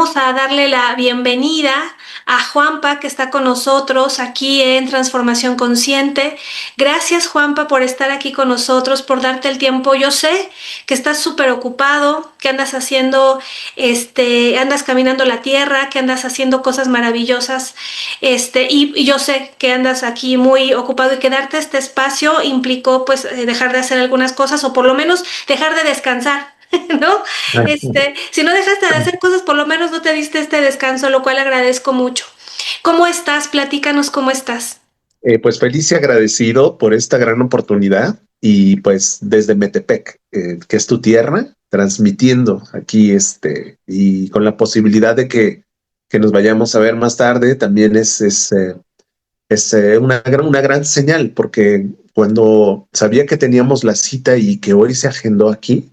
vamos a darle la bienvenida a Juanpa, que está con nosotros aquí en Transformación Consciente. Gracias, Juanpa, por estar aquí con nosotros, por darte el tiempo. Yo sé que estás súper ocupado, que andas haciendo, andas caminando la tierra, que andas haciendo cosas maravillosas, y yo sé que andas aquí muy ocupado y que darte este espacio implicó, pues, dejar de hacer algunas cosas o por lo menos dejar de descansar. ¿No? Si no dejaste de hacer cosas, por lo menos no te diste este descanso, lo cual agradezco mucho. ¿Cómo estás? Platícanos cómo estás. Pues feliz y agradecido por esta gran oportunidad y pues desde Metepec, que es tu tierra, transmitiendo aquí y con la posibilidad de que nos vayamos a ver más tarde, también es una gran señal, porque cuando sabía que teníamos la cita y que hoy se agendó aquí,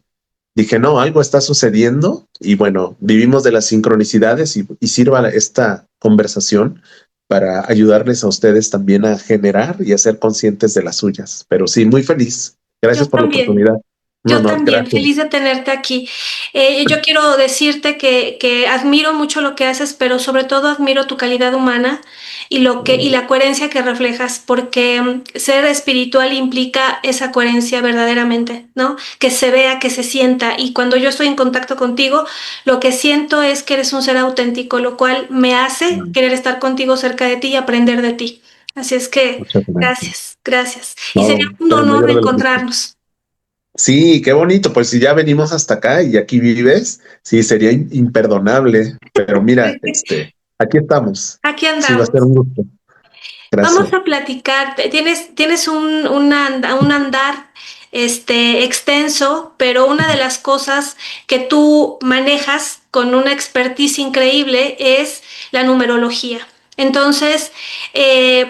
dije, no, algo está sucediendo y bueno, vivimos de las sincronicidades y sirva esta conversación para ayudarles a ustedes también a generar y a ser conscientes de las suyas. Pero sí, muy feliz. Yo Gracias por la también. oportunidad. Un Yo honor, también, gracias. feliz de tenerte aquí. Yo quiero decirte que admiro mucho lo que haces, pero sobre todo admiro tu calidad humana y la coherencia que reflejas, porque ser espiritual implica esa coherencia verdaderamente, ¿no? Que se vea, que se sienta. Y cuando yo estoy en contacto contigo, lo que siento es que eres un ser auténtico, lo cual me hace querer estar contigo cerca de ti y aprender de ti. Así es que Muchas gracias. gracias, gracias. Y sería No, un por el honor mayor de los gustos. encontrarnos. Sí, qué bonito. Pues si ya venimos hasta acá y aquí vives, sí, sería imperdonable. Pero mira, aquí estamos. Aquí Sí, va a ser andamos. un gusto. Vamos Gracias. a platicar. Tienes un andar extenso, pero una de las cosas que tú manejas con una expertise increíble es la numerología. Entonces,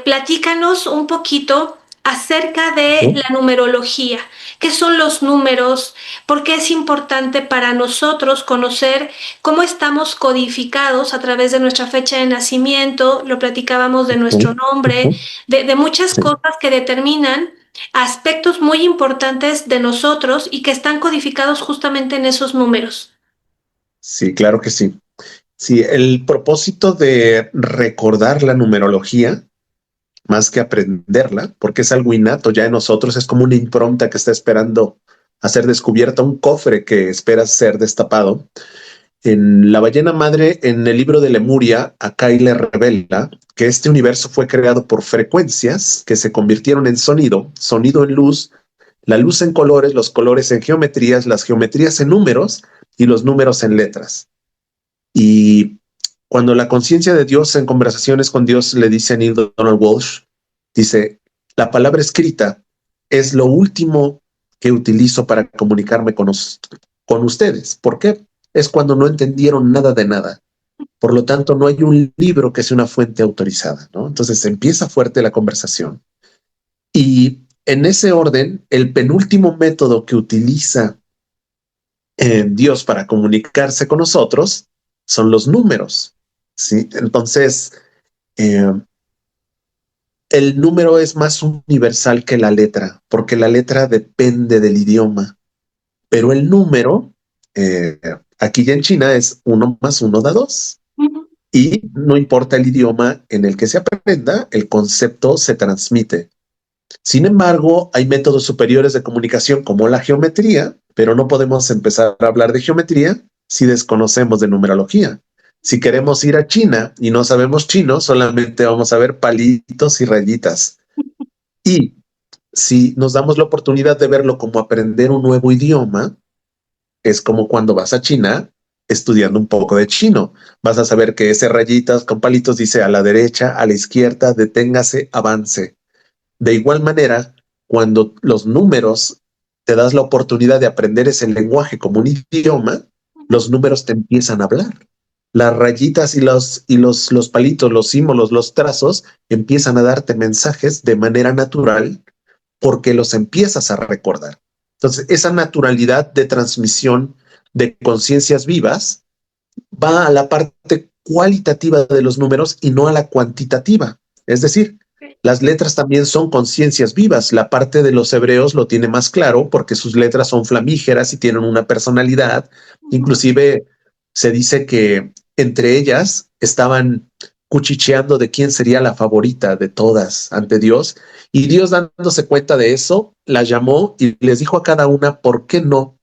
platícanos un poquito acerca de ¿Sí? la numerología. ¿Qué son los números? ¿Por qué es importante para nosotros conocer cómo estamos codificados a través de nuestra fecha de nacimiento? Lo platicábamos de nuestro Ujú, nombre, ujú. de muchas Sí. cosas que determinan aspectos muy importantes de nosotros y que están codificados justamente en esos números. Sí, claro que sí. Sí, el propósito de recordar la numerología, más que aprenderla, porque es algo innato ya en nosotros, es como una impronta que está esperando a ser descubierta, un cofre que espera ser destapado. En La ballena madre, en el libro de Lemuria, Akai le revela que este universo fue creado por frecuencias que se convirtieron en sonido, sonido en luz, la luz en colores, los colores en geometrías, las geometrías en números y los números en letras. Y cuando la conciencia de Dios en conversaciones con Dios le dice a Neil Donald Walsh, dice, la palabra escrita es lo último que utilizo para comunicarme con ustedes. ¿Por qué? Es cuando no entendieron nada de nada. Por lo tanto, no hay un libro que sea una fuente autorizada, ¿no? Entonces empieza fuerte la conversación. Y en ese orden, el penúltimo método que utiliza Dios para comunicarse con nosotros son los números, ¿sí? Entonces, eh, el número es más universal que la letra, porque la letra depende del idioma, pero el número, eh, aquí ya en China es uno más uno da dos. Ujú. Y no importa el idioma en el que se aprenda, el concepto se transmite. Sin embargo, hay métodos superiores de comunicación como la geometría, pero no podemos empezar a hablar de geometría si desconocemos de numerología. Si queremos ir a China y no sabemos chino, solamente vamos a ver palitos y rayitas. Y si nos damos la oportunidad de verlo como aprender un nuevo idioma, es como cuando vas a China estudiando un poco de chino. Vas a saber que ese rayitas con palitos dice a la derecha, a la izquierda, deténgase, avance. De igual manera, cuando los números te das la oportunidad de aprender ese lenguaje como un idioma, los números te empiezan a hablar. Las rayitas y los palitos, los símbolos, los trazos empiezan a darte mensajes de manera natural porque los empiezas a recordar. Entonces, esa naturalidad de transmisión de conciencias vivas va a la parte cualitativa de los números y no a la cuantitativa. Es decir, las letras también son conciencias vivas. La parte de los hebreos lo tiene más claro porque sus letras son flamígeras y tienen una personalidad. Inclusive se dice que entre ellas estaban cuchicheando de quién sería la favorita de todas ante Dios. Y Dios, dándose cuenta de eso, las llamó y les dijo a cada una por qué no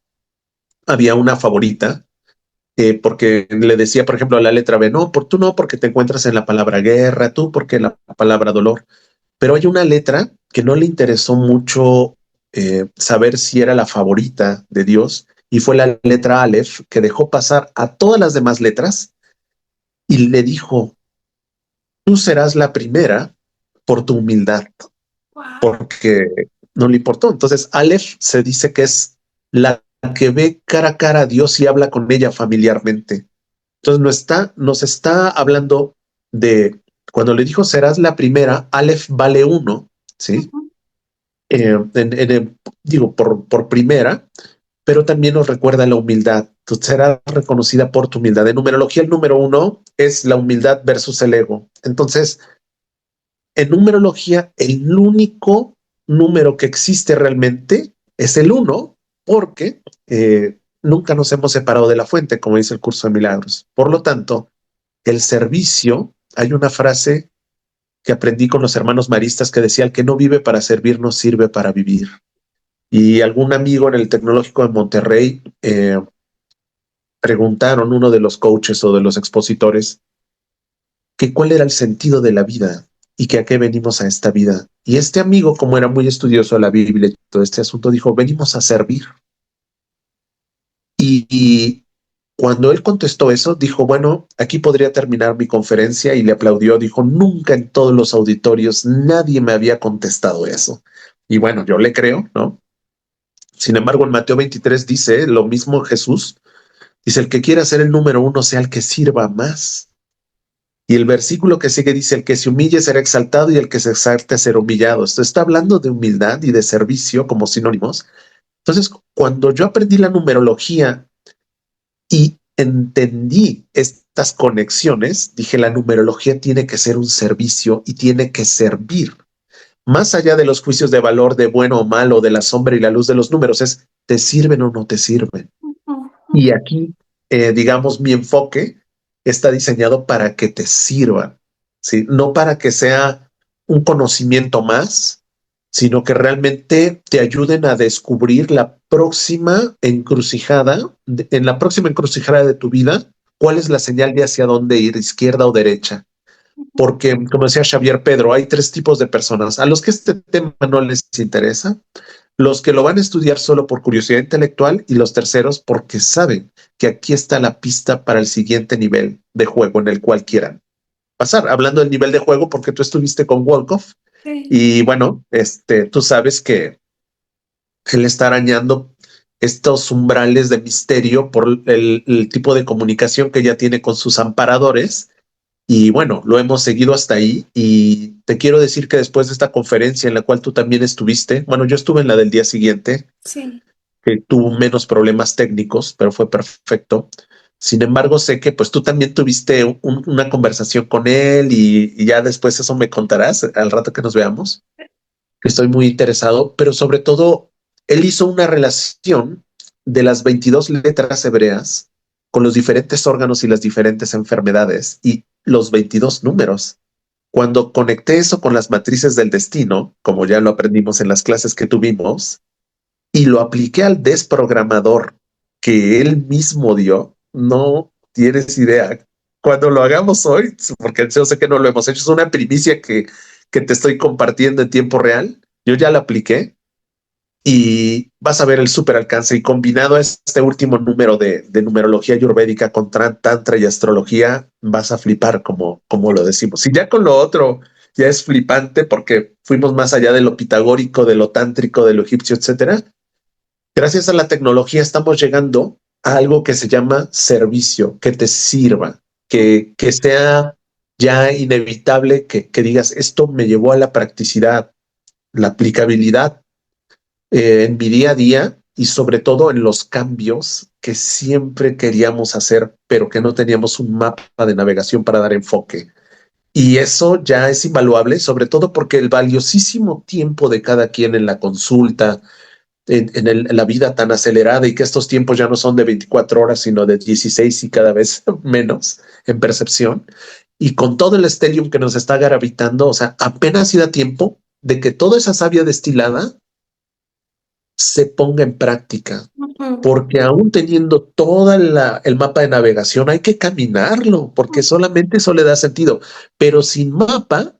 había una favorita. Porque le decía, por ejemplo, a la letra B, no, tú no, porque te encuentras en la palabra guerra, tú porque en la palabra dolor. Pero hay una letra que no le interesó mucho saber si era la favorita de Dios, y fue la letra Aleph, que dejó pasar a todas las demás letras y le dijo, tú serás la primera por tu humildad, Wow. porque no le importó. Entonces, Aleph se dice que es la que ve cara a cara a Dios y habla con ella familiarmente. Entonces nos está hablando de cuando le dijo serás la primera, Aleph vale uno, ¿sí? Digo, por primera, pero también nos recuerda la humildad. Tú serás reconocida por tu humildad. En numerología, el número uno es la humildad versus el ego. Entonces, en numerología, el único número que existe realmente es el uno, porque nunca nos hemos separado de la fuente, como dice el curso de milagros. Por lo tanto, el servicio, hay una frase que aprendí con los hermanos maristas que decía, el que no vive para servir no sirve para vivir. Y algún amigo en el Tecnológico de Monterrey preguntaron, uno de los coaches o de los expositores, que cuál era el sentido de la vida y que a qué venimos a esta vida. Y este amigo, como era muy estudioso de la Biblia y todo este asunto, dijo, venimos a servir. Y cuando él contestó eso, dijo, bueno, aquí podría terminar mi conferencia, y le aplaudió. Dijo, nunca en todos los auditorios nadie me había contestado eso. Y bueno, yo le creo, ¿no? Sin embargo, en Mateo 23 dice lo mismo Jesús. Dice, el que quiera ser el número uno sea el que sirva más. Y el versículo que sigue dice, el que se humille será exaltado y el que se exalte será humillado. Esto está hablando de humildad y de servicio como sinónimos. Entonces, cuando yo aprendí la numerología y entendí estas conexiones, dije, la numerología tiene que ser un servicio y tiene que servir. Más allá de los juicios de valor de bueno o malo, de la sombra y la luz de los números, es, ¿te sirven o no te sirven? Y aquí, digamos, mi enfoque está diseñado para que te sirva, ¿sí? No para que sea un conocimiento más, sino que realmente te ayuden a descubrir la próxima encrucijada, en la próxima encrucijada de tu vida, cuál es la señal de hacia dónde ir, izquierda o derecha. Porque, como decía Xavier Pedro, hay tres tipos de personas: a los que este tema no les interesa, los que lo van a estudiar solo por curiosidad intelectual, y los terceros porque saben que aquí está la pista para el siguiente nivel de juego en el cual quieran pasar. Hablando del nivel de juego, porque tú estuviste con Wolkoff, Sí. y bueno, tú sabes que él está arañando estos umbrales de misterio por el tipo de comunicación que ya tiene con sus amparadores. Y bueno, lo hemos seguido hasta ahí, y te quiero decir que después de esta conferencia en la cual tú también estuviste, bueno, yo estuve en la del día siguiente, Sí. que tuvo menos problemas técnicos, pero fue perfecto. Sin embargo, sé que pues tú también tuviste una conversación con él, y ya después eso me contarás al rato que nos veamos, que estoy muy interesado, pero sobre todo, él hizo una relación de las 22 letras hebreas con los diferentes órganos y las diferentes enfermedades y los 22 números. Cuando conecté eso con las matrices del destino, como ya lo aprendimos en las clases que tuvimos, y lo apliqué al desprogramador que él mismo dio, no tienes idea. Cuando lo hagamos hoy, porque yo sé que no lo hemos hecho, es una primicia que te estoy compartiendo en tiempo real. Yo ya la apliqué y vas a ver el súper alcance. Y combinado a este último número de numerología ayurvédica con tantra y astrología, vas a flipar, como lo decimos. Y ya con lo otro ya es flipante, porque fuimos más allá de lo pitagórico, de lo tántrico, de lo egipcio, etcétera. Gracias a la tecnología estamos llegando a algo que se llama servicio, que te sirva, que sea ya inevitable que digas, esto me llevó a la practicidad, la aplicabilidad en mi día a día, y sobre todo en los cambios que siempre queríamos hacer, pero que no teníamos un mapa de navegación para dar enfoque. Y eso ya es invaluable, sobre todo porque el valiosísimo tiempo de cada quien en la consulta, en la vida tan acelerada y que estos tiempos ya no son de 24 horas, sino de 16 y cada vez menos en percepción. Y con todo el stellium que nos está gravitando, o sea, apenas da tiempo de que toda esa savia destilada se ponga en práctica. Porque aún teniendo todo el mapa de navegación, hay que caminarlo, porque solamente eso le da sentido. Pero sin mapa,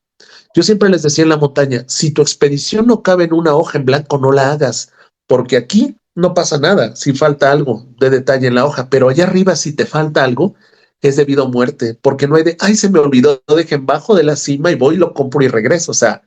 yo siempre les decía en la montaña, si tu expedición no cabe en una hoja en blanco, no la hagas, porque aquí no pasa nada si falta algo de detalle en la hoja, pero allá arriba si te falta algo, es debido a muerte, porque no hay de, ay, se me olvidó, dejen bajo de la cima y voy, lo compro y regreso. O sea,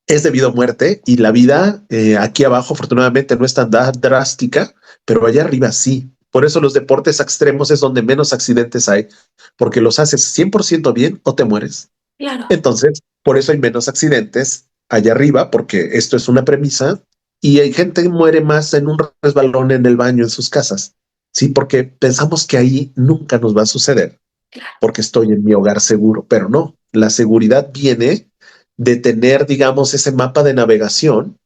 es debido a muerte y la vida aquí abajo afortunadamente no es tan drástica, pero allá arriba sí. Por eso los deportes extremos es donde menos accidentes hay, porque los haces 100% bien o te mueres. Claro. Entonces, por eso hay menos accidentes allá arriba, porque esto es una premisa y hay gente que muere más en un resbalón en el baño en sus casas. Sí, porque pensamos que ahí nunca nos va a suceder, porque estoy en mi hogar seguro, pero no, la seguridad viene de tener, digamos, ese mapa de navegación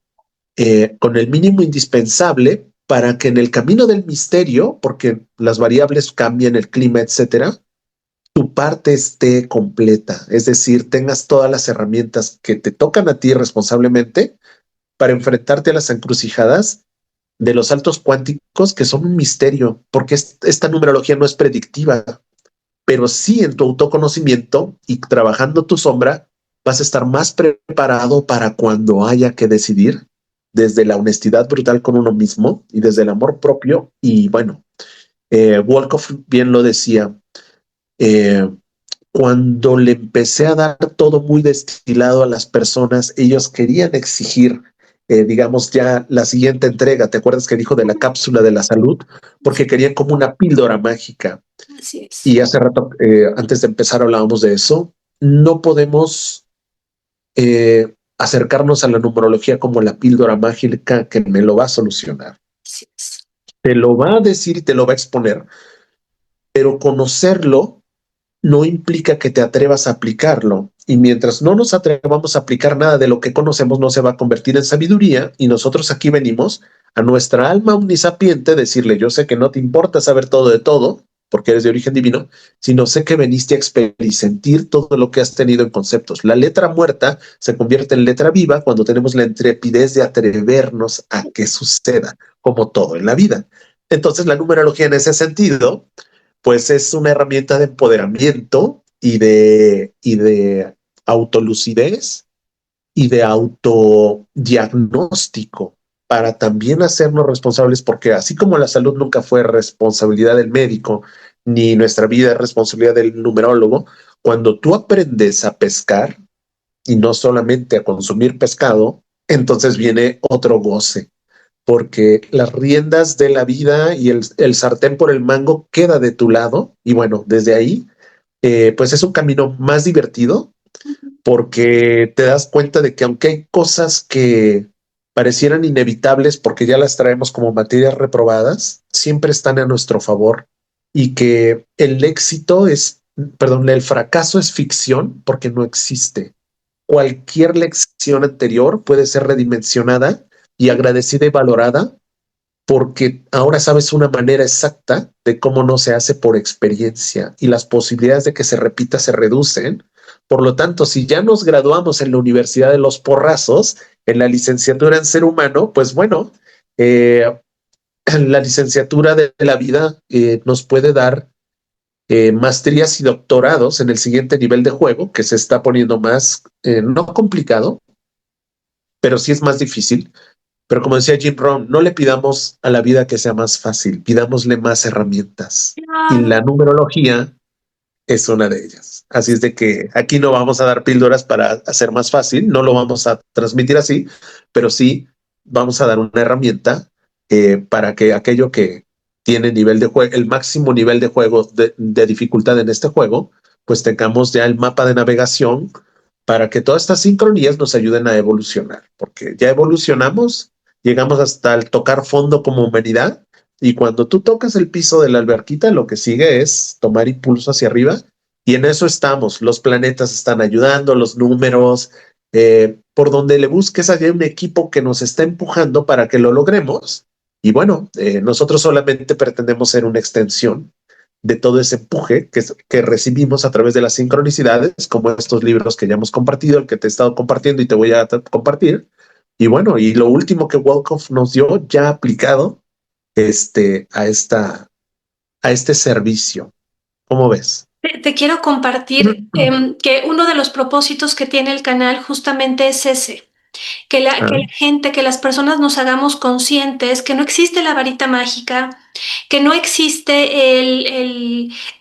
con el mínimo indispensable para que en el camino del misterio, porque las variables cambian, el clima, etcétera, tu parte esté completa, es decir, tengas todas las herramientas que te tocan a ti responsablemente para enfrentarte a las encrucijadas de los saltos cuánticos que son un misterio, porque esta numerología no es predictiva, pero sí en tu autoconocimiento y trabajando tu sombra vas a estar más preparado para cuando haya que decidir desde la honestidad brutal con uno mismo y desde el amor propio. Y bueno, Wolkoff bien lo decía, eh, cuando le empecé a dar todo muy destilado a las personas, ellos querían exigir, digamos, ya la siguiente entrega. ¿Te acuerdas que dijo de la cápsula de la salud? Porque querían como una píldora mágica. Así es. Y hace rato, antes de empezar, hablábamos de eso. No podemos acercarnos a la numerología como la píldora mágica que me lo va a solucionar. Así es. Te lo va a decir y te lo va a exponer, pero conocerlo no implica que te atrevas a aplicarlo. Y mientras no nos atrevamos a aplicar nada de lo que conocemos, no se va a convertir en sabiduría. Y nosotros aquí venimos a nuestra alma omnisapiente decirle, yo sé que no te importa saber todo de todo, porque eres de origen divino, sino sé que veniste a experimentar todo lo que has tenido en conceptos. La letra muerta se convierte en letra viva cuando tenemos la intrepidez de atrevernos a que suceda, como todo en la vida. Entonces la numerología en ese sentido pues es una herramienta de empoderamiento y de autolucidez y de autodiagnóstico para también hacernos responsables, porque así como la salud nunca fue responsabilidad del médico, ni nuestra vida es responsabilidad del numerólogo, cuando tú aprendes a pescar y no solamente a consumir pescado, entonces viene otro goce porque las riendas de la vida y el sartén por el mango queda de tu lado. Y bueno, desde ahí, pues es un camino más divertido porque te das cuenta de que aunque hay cosas que parecieran inevitables porque ya las traemos como materias reprobadas, siempre están a nuestro favor y que el éxito es, perdón, el fracaso es ficción porque no existe. Cualquier lección anterior puede ser redimensionada y agradecida y valorada porque ahora sabes una manera exacta de cómo no se hace por experiencia y las posibilidades de que se repita se reducen. Por lo tanto, si ya nos graduamos en la Universidad de los Porrazos, en la licenciatura en ser humano, pues bueno, la licenciatura de la vida nos puede dar maestrías y doctorados en el siguiente nivel de juego, que se está poniendo más, no complicado, pero sí es más difícil. Pero como decía Jim Rohn, no le pidamos a la vida que sea más fácil, pidámosle más herramientas. Y Claro. la numerología es una de ellas. Así es de que aquí no vamos a dar píldoras para hacer más fácil, no lo vamos a transmitir así, pero sí vamos a dar una herramienta para que aquello que tiene nivel de juego, el máximo nivel de juego de dificultad en este juego, pues tengamos ya el mapa de navegación para que todas estas sincronías nos ayuden a evolucionar, porque ya evolucionamos, llegamos hasta el tocar fondo como humanidad, y cuando tú tocas el piso de la alberquita, lo que sigue es tomar impulso hacia arriba, y en eso estamos. Los planetas están ayudando, los números, por donde le busques, hay un equipo que nos está empujando para que lo logremos. Y bueno, nosotros solamente pretendemos ser una extensión de todo ese empuje que recibimos a través de las sincronicidades, como estos libros que ya hemos compartido, el que te he estado compartiendo y te voy a compartir. Y bueno, y lo último que Wolkoff nos dio ya aplicado a, a este servicio. ¿Cómo ves? Te quiero compartir que uno de los propósitos que tiene el canal justamente es ese. Que Ah, la gente, que las personas nos hagamos conscientes que no existe la varita mágica, que no existe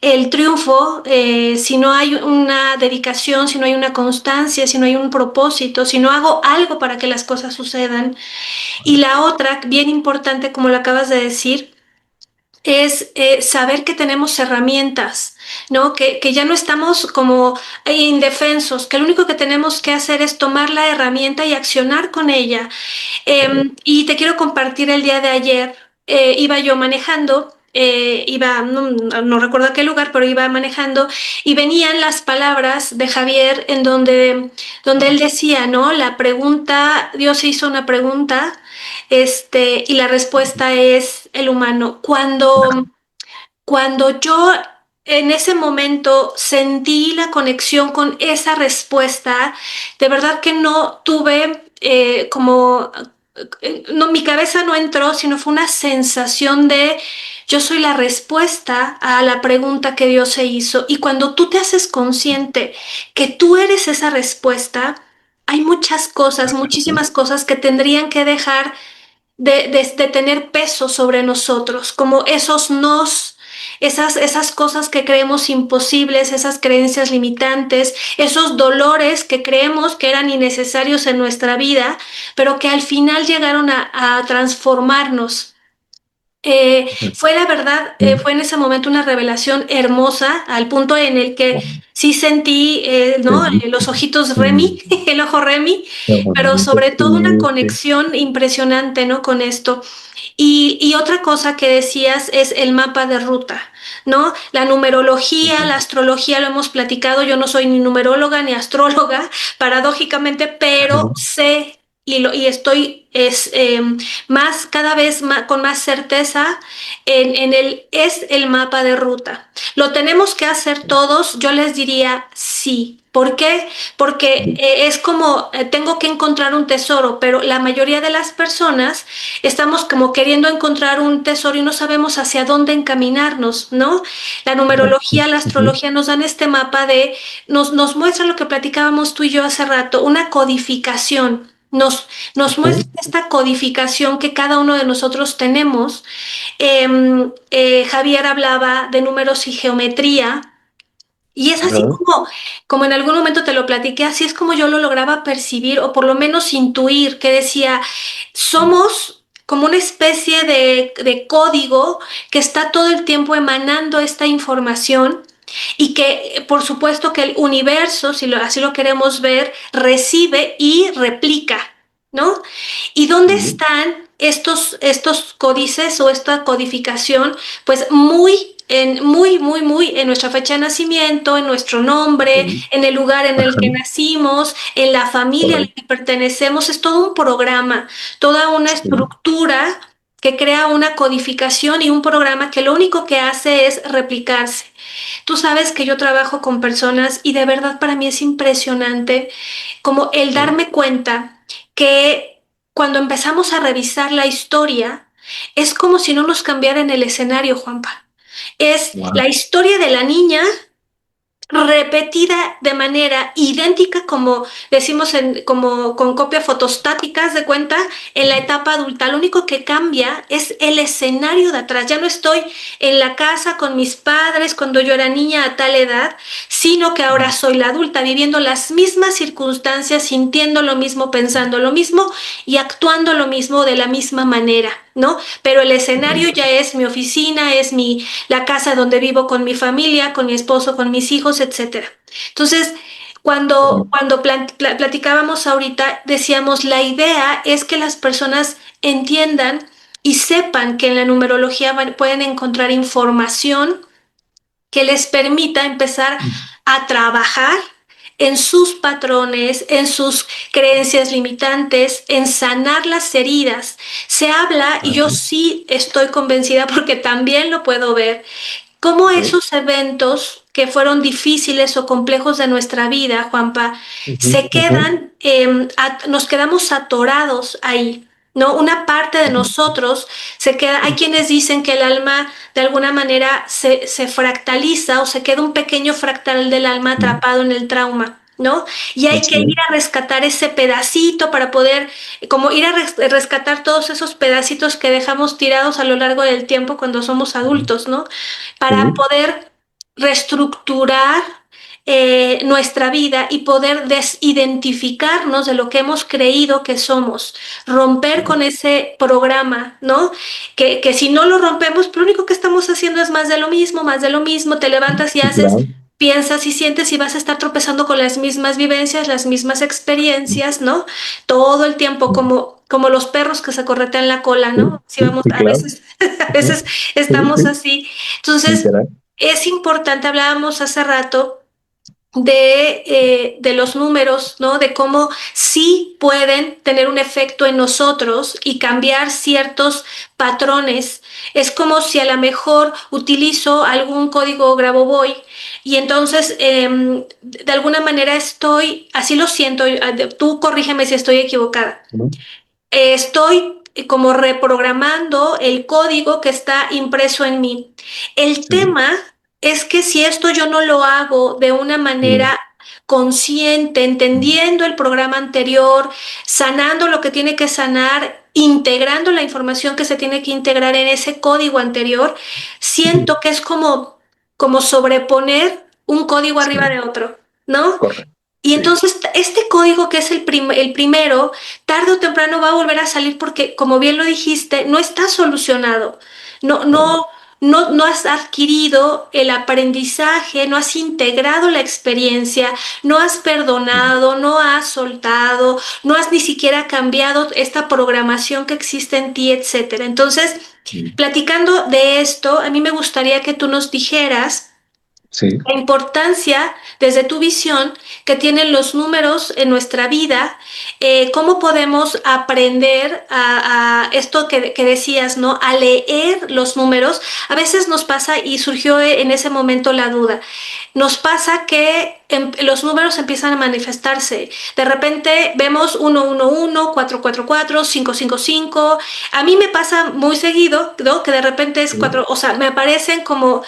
el triunfo si no hay una dedicación, si no hay una constancia, si no hay un propósito, si no hago algo para que las cosas sucedan. Y la otra, bien importante, como lo acabas de decir, es saber que tenemos herramientas, ¿no? Que ya no estamos como indefensos, que lo único que tenemos que hacer es tomar la herramienta y accionar con ella. Y te quiero compartir el día de ayer, iba yo manejando. No recuerdo a qué lugar, pero iba manejando y venían las palabras de Javier en donde él decía, ¿no? La pregunta, Dios hizo una pregunta, y la respuesta es el humano. Cuando yo en ese momento sentí la conexión con esa respuesta, de verdad que no tuve no, mi cabeza no entró, sino fue una sensación de yo soy la respuesta a la pregunta que Dios se hizo. Y cuando tú te haces consciente que tú eres esa respuesta, hay muchas cosas, muchísimas cosas que tendrían que dejar de tener peso sobre nosotros, como esos nos, esas cosas que creemos imposibles, esas creencias limitantes, esos dolores que creemos que eran innecesarios en nuestra vida, pero que al final llegaron a transformarnos. Fue la verdad, fue en ese momento una revelación hermosa, al punto en el que sí sentí, ¿no? Los ojitos Remy, el ojo Remy, pero sobre todo una conexión impresionante, ¿no? Con esto. Y otra cosa que decías es el mapa de ruta, ¿no? La numerología, la astrología, lo hemos platicado, yo no soy ni numeróloga ni astróloga, paradójicamente, pero sé y estoy más, cada vez más, con más certeza es el mapa de ruta. ¿Lo tenemos que hacer todos? Yo les diría sí. ¿Por qué? Porque es como tengo que encontrar un tesoro, pero la mayoría de las personas estamos como queriendo encontrar un tesoro y no sabemos hacia dónde encaminarnos, ¿no? La numerología, la astrología nos dan este mapa nos muestra lo que platicábamos tú y yo hace rato, una codificación. Nos muestra esta codificación que cada uno de nosotros tenemos. Javier hablaba de números y geometría. Y es así como en algún momento te lo platiqué, así es como yo lo lograba percibir o por lo menos intuir, que decía, somos como una especie de código que está todo el tiempo emanando esta información y que por supuesto que el universo, si así lo queremos ver, recibe y replica, ¿no? ¿Y dónde están estos códices o esta codificación? Pues muy en nuestra fecha de nacimiento, en nuestro nombre, en el lugar en el que nacimos, en la familia a la que pertenecemos. Es todo un programa, toda una estructura que crea una codificación y un programa que lo único que hace es replicarse. Tú sabes que yo trabajo con personas y de verdad para mí es impresionante como el darme cuenta que cuando empezamos a revisar la historia, es como si no nos cambiara en el escenario, Juanpa. Es la historia de la niña repetida de manera idéntica, como decimos, como con copia fotostática, haz de cuenta, en la etapa adulta. Lo único que cambia es el escenario de atrás. Ya no estoy en la casa con mis padres cuando yo era niña a tal edad, sino que ahora soy la adulta viviendo las mismas circunstancias, sintiendo lo mismo, pensando lo mismo y actuando lo mismo de la misma manera, ¿no? Pero el escenario ya es mi oficina, es la casa donde vivo con mi familia, con mi esposo, con mis hijos, etcétera. Entonces, cuando platicábamos ahorita, decíamos, la idea es que las personas entiendan y sepan que en la numerología pueden encontrar información que les permita empezar a trabajar en sus patrones, en sus creencias limitantes, en sanar las heridas. Se habla, y yo Ajá. sí estoy convencida porque también lo puedo ver, cómo Ok. esos eventos que fueron difíciles o complejos de nuestra vida, Juanpa, Ujú, se ujú, quedan, nos quedamos atorados ahí, ¿no? Una parte de ujú, nosotros se queda, hay quienes dicen que el alma de alguna manera se fractaliza o se queda un pequeño fractal del alma ujú. atrapado en el trauma. ¿No? Y hay que Así ir es. a rescatar ese pedacito para poder, como ir a rescatar todos esos pedacitos que dejamos tirados a lo largo del tiempo cuando somos Ujú. adultos, ¿no? Para Sí, poder reestructurar nuestra vida y poder desidentificarnos de lo que hemos creído que somos, romper claro, con ese programa, ¿no? Que si no lo rompemos, lo único que estamos haciendo es más de lo mismo, te levantas y sí, haces, claro. piensas y sientes y vas a estar tropezando con las mismas vivencias, las mismas experiencias, ¿no? Todo el tiempo como los perros que se corretean la cola, Sí, ¿no? Si sí, vamos, sí, a claro. veces, a Ujú. veces Sí, estamos sí, así. Entonces, literal. es importante, hablábamos hace rato de los números, ¿no? De cómo sí pueden tener un efecto en nosotros y cambiar ciertos patrones. Es como si a lo mejor utilizo algún código Grabovoi y entonces de alguna manera estoy, así lo siento, tú corrígeme si estoy equivocada, Ujú. estoy como reprogramando el código que está impreso en mí. El Sí, tema es que si esto yo no lo hago de una mm, manera consciente, mm, entendiendo el programa anterior, sanando lo que tiene que sanar, integrando la información que se tiene que integrar en ese código anterior, siento que es como sobreponer un código arriba sí, de otro, ¿no? correcto. Y Sí, entonces este código que es el primero, tarde o temprano va a volver a salir porque, como bien lo dijiste, no está solucionado. No, no, no, no has adquirido el aprendizaje, no has integrado la experiencia, no has mm, perdonado, no has soltado, no has ni siquiera cambiado esta programación que existe en ti, etcétera. Entonces, mm, platicando de esto, a mí me gustaría que tú nos dijeras sí, la importancia desde tu visión que tienen los números en nuestra vida, cómo podemos aprender a esto que decías, ¿no? A leer los números. A veces nos pasa y surgió en ese momento la duda. Nos pasa que los números empiezan a manifestarse. De repente vemos 111, 444, 555. A mí me pasa muy seguido, ¿no? Que de repente es sí, cuatro, o sea, me aparecen como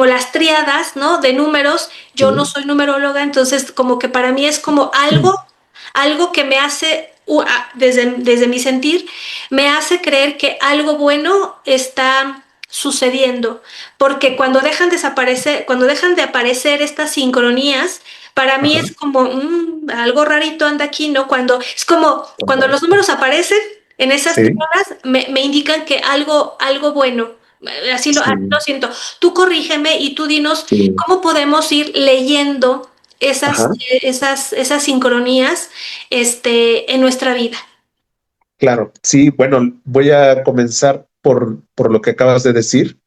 las tríadas, ¿no? De números. Yo no sí, soy numeróloga, entonces como que para mí es como mm, algo que me hace, desde mi sentir, me hace creer que algo bueno está sucediendo, porque cuando dejan de aparecer estas sincronías, para mí ajá, es como algo rarito anda aquí, ¿no? Es como cuando los correcto. números aparecen en esas Sí, triadas, me indican que algo bueno. Así sí, lo siento. Tú corrígeme y tú dinos sí, cómo podemos ir leyendo esas, ajá, esas sincronías en nuestra vida. claro. Sí, bueno, voy a comenzar por lo que acabas de decir.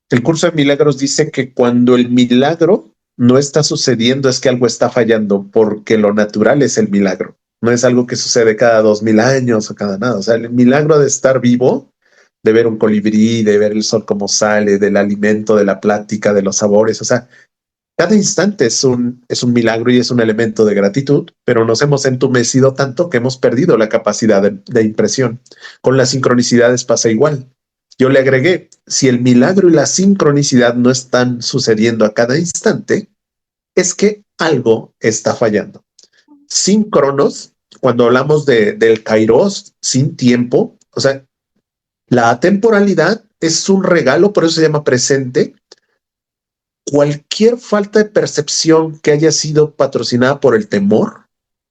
El curso de milagros dice que cuando el milagro no está sucediendo es que algo está fallando, porque lo natural es el milagro. No es algo que sucede cada 2000 años o cada nada. O sea, el milagro de estar vivo, de ver un colibrí, de ver el sol como sale, del alimento, de la plática, de los sabores. O sea, cada instante es un milagro y es un elemento de gratitud, pero nos hemos entumecido tanto que hemos perdido la capacidad de impresión. Con las sincronicidades pasa igual. Yo le agregué, si el milagro y la sincronicidad no están sucediendo a cada instante, es que algo está fallando. Síncronos, cuando hablamos del kairos, sin tiempo, o sea, la temporalidad es un regalo, por eso se llama presente. Cualquier falta de percepción que haya sido patrocinada por el temor,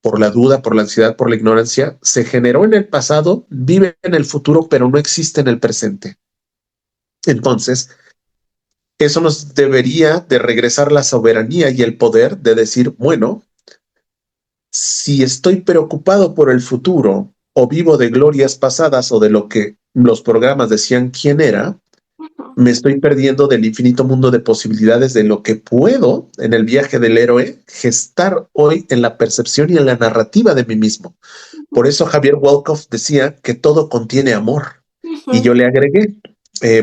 por la duda, por la ansiedad, por la ignorancia, se generó en el pasado, vive en el futuro, pero no existe en el presente. Entonces, eso nos debería de regresar la soberanía y el poder de decir, bueno, si estoy preocupado por el futuro o vivo de glorias pasadas o de lo que los programas decían quién era, me estoy perdiendo del infinito mundo de posibilidades de lo que puedo en el viaje del héroe gestar hoy en la percepción y en la narrativa de mí mismo. Por eso Javier Wolkoff decía que todo contiene amor. Y yo le agregué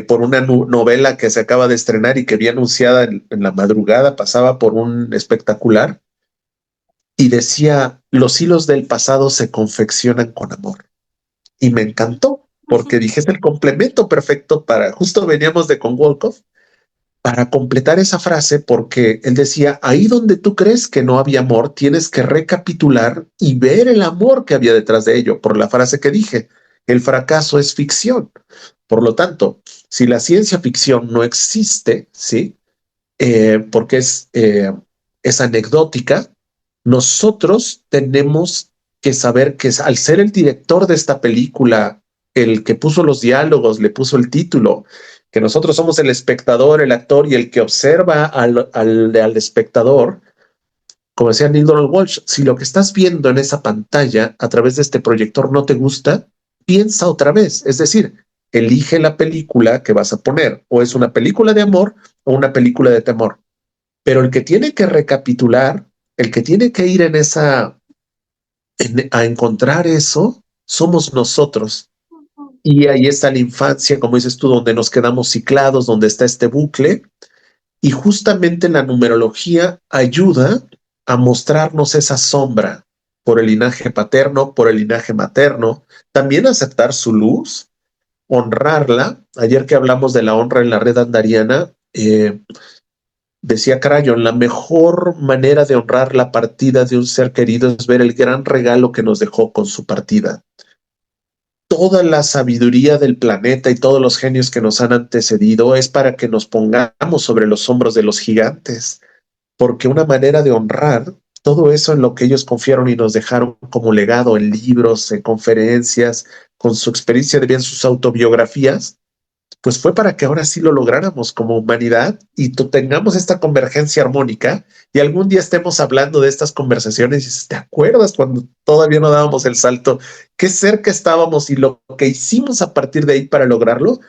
por una novela que se acaba de estrenar y que vi anunciada en la madrugada, pasaba por un espectacular y decía, los hilos del pasado se confeccionan con amor. Y me encantó porque dije, es el complemento perfecto para, justo veníamos de con Wolkoff, para completar esa frase, porque él decía, ahí donde tú crees que no había amor, tienes que recapitular y ver el amor que había detrás de ello, por la frase que dije, el fracaso es ficción. Por lo tanto, si la ciencia ficción no existe, ¿sí? Porque es anecdótica, nosotros tenemos que saber que al ser el director de esta película, el que puso los diálogos, le puso el título, que nosotros somos el espectador, el actor y el que observa al espectador, como decía Neil Donald Walsh, si lo que estás viendo en esa pantalla a través de este proyector no te gusta, piensa otra vez. Es decir, elige la película que vas a poner, o es una película de amor o una película de temor. Pero el que tiene que recapitular, el que tiene que ir a encontrar eso, somos nosotros. Y ahí está la infancia, como dices tú, donde nos quedamos ciclados, donde está este bucle. Y justamente la numerología ayuda a mostrarnos esa sombra por el linaje paterno, por el linaje materno, también aceptar su luz, honrarla. Ayer que hablamos de la honra en la red andariana, decía Crayon, la mejor manera de honrar la partida de un ser querido es ver el gran regalo que nos dejó con su partida. Toda la sabiduría del planeta y todos los genios que nos han antecedido es para que nos pongamos sobre los hombros de los gigantes, porque una manera de honrar todo eso en lo que ellos confiaron y nos dejaron como legado en libros, en conferencias, con su experiencia de vida en sus autobiografías, pues fue para que ahora sí lo lográramos como humanidad y tengamos esta convergencia armónica y algún día estemos hablando de estas conversaciones y dices, ¿te acuerdas cuando todavía no dábamos el salto? Qué cerca estábamos y lo que hicimos a partir de ahí para lograrlo.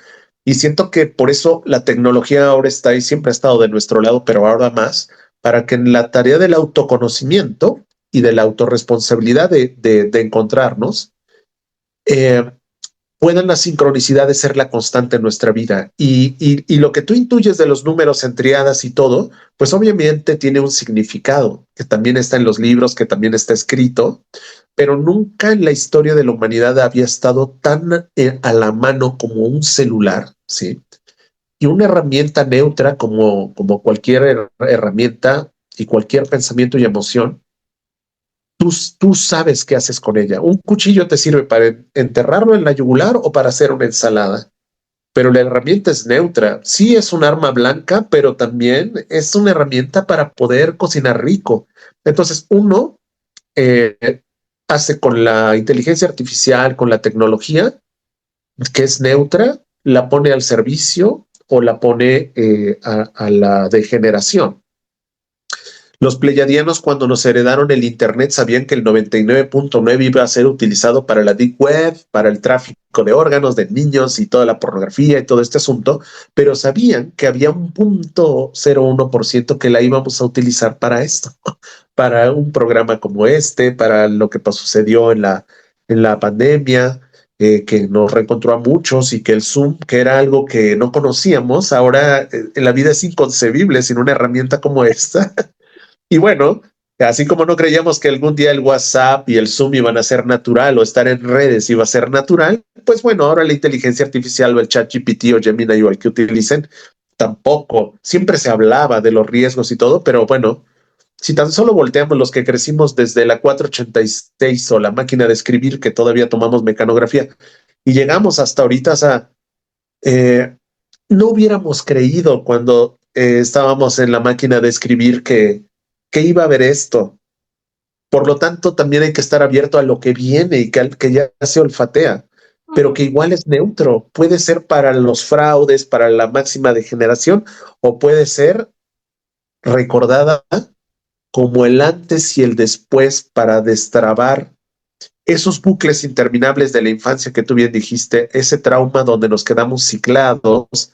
Y siento que por eso la tecnología ahora está y siempre ha estado de nuestro lado, pero ahora más, para que en la tarea del autoconocimiento y de la autorresponsabilidad de encontrarnos, eh, puedan las sincronicidades ser la constante en nuestra vida. Y lo que tú intuyes de los números en triadas y todo, pues obviamente tiene un significado que también está en los libros, que también está escrito, pero nunca en la historia de la humanidad había estado tan a la mano como un celular, ¿sí? Y una herramienta neutra como cualquier herramienta y cualquier pensamiento y emoción, tú sabes qué haces con ella. Un cuchillo te sirve para enterrarlo en la yugular o para hacer una ensalada, pero la herramienta es neutra. Sí es un arma blanca, pero también es una herramienta para poder cocinar rico. Entonces, uno hace con la inteligencia artificial, con la tecnología, que es neutra, la pone al servicio o la pone a la degeneración. Los pleyadianos, cuando nos heredaron el Internet, sabían que el 99.9 iba a ser utilizado para la Deep Web, para el tráfico de órganos de niños y toda la pornografía y todo este asunto, pero sabían que había un 0.01% que la íbamos a utilizar para esto, para un programa como este, para lo que sucedió en la pandemia, que nos reencontró a muchos y que el Zoom, que era algo que no conocíamos, ahora en la vida es inconcebible sin una herramienta como esta. Y bueno, así como no creíamos que algún día el WhatsApp y el Zoom iban a ser natural o estar en redes iba a ser natural, pues bueno, ahora la inteligencia artificial o el ChatGPT o Gemini o el que utilicen, tampoco. Siempre se hablaba de los riesgos y todo, pero bueno, si tan solo volteamos los que crecimos desde la 486 o la máquina de escribir, que todavía tomamos mecanografía, y llegamos hasta ahorita, o sea, no hubiéramos creído cuando estábamos en la máquina de escribir que iba a haber esto. Por lo tanto, también hay que estar abierto a lo que viene y que ya se olfatea, pero que igual es neutro. Puede ser para los fraudes, para la máxima degeneración, o puede ser recordada como el antes y el después para destrabar esos bucles interminables de la infancia que tú bien dijiste, ese trauma donde nos quedamos ciclados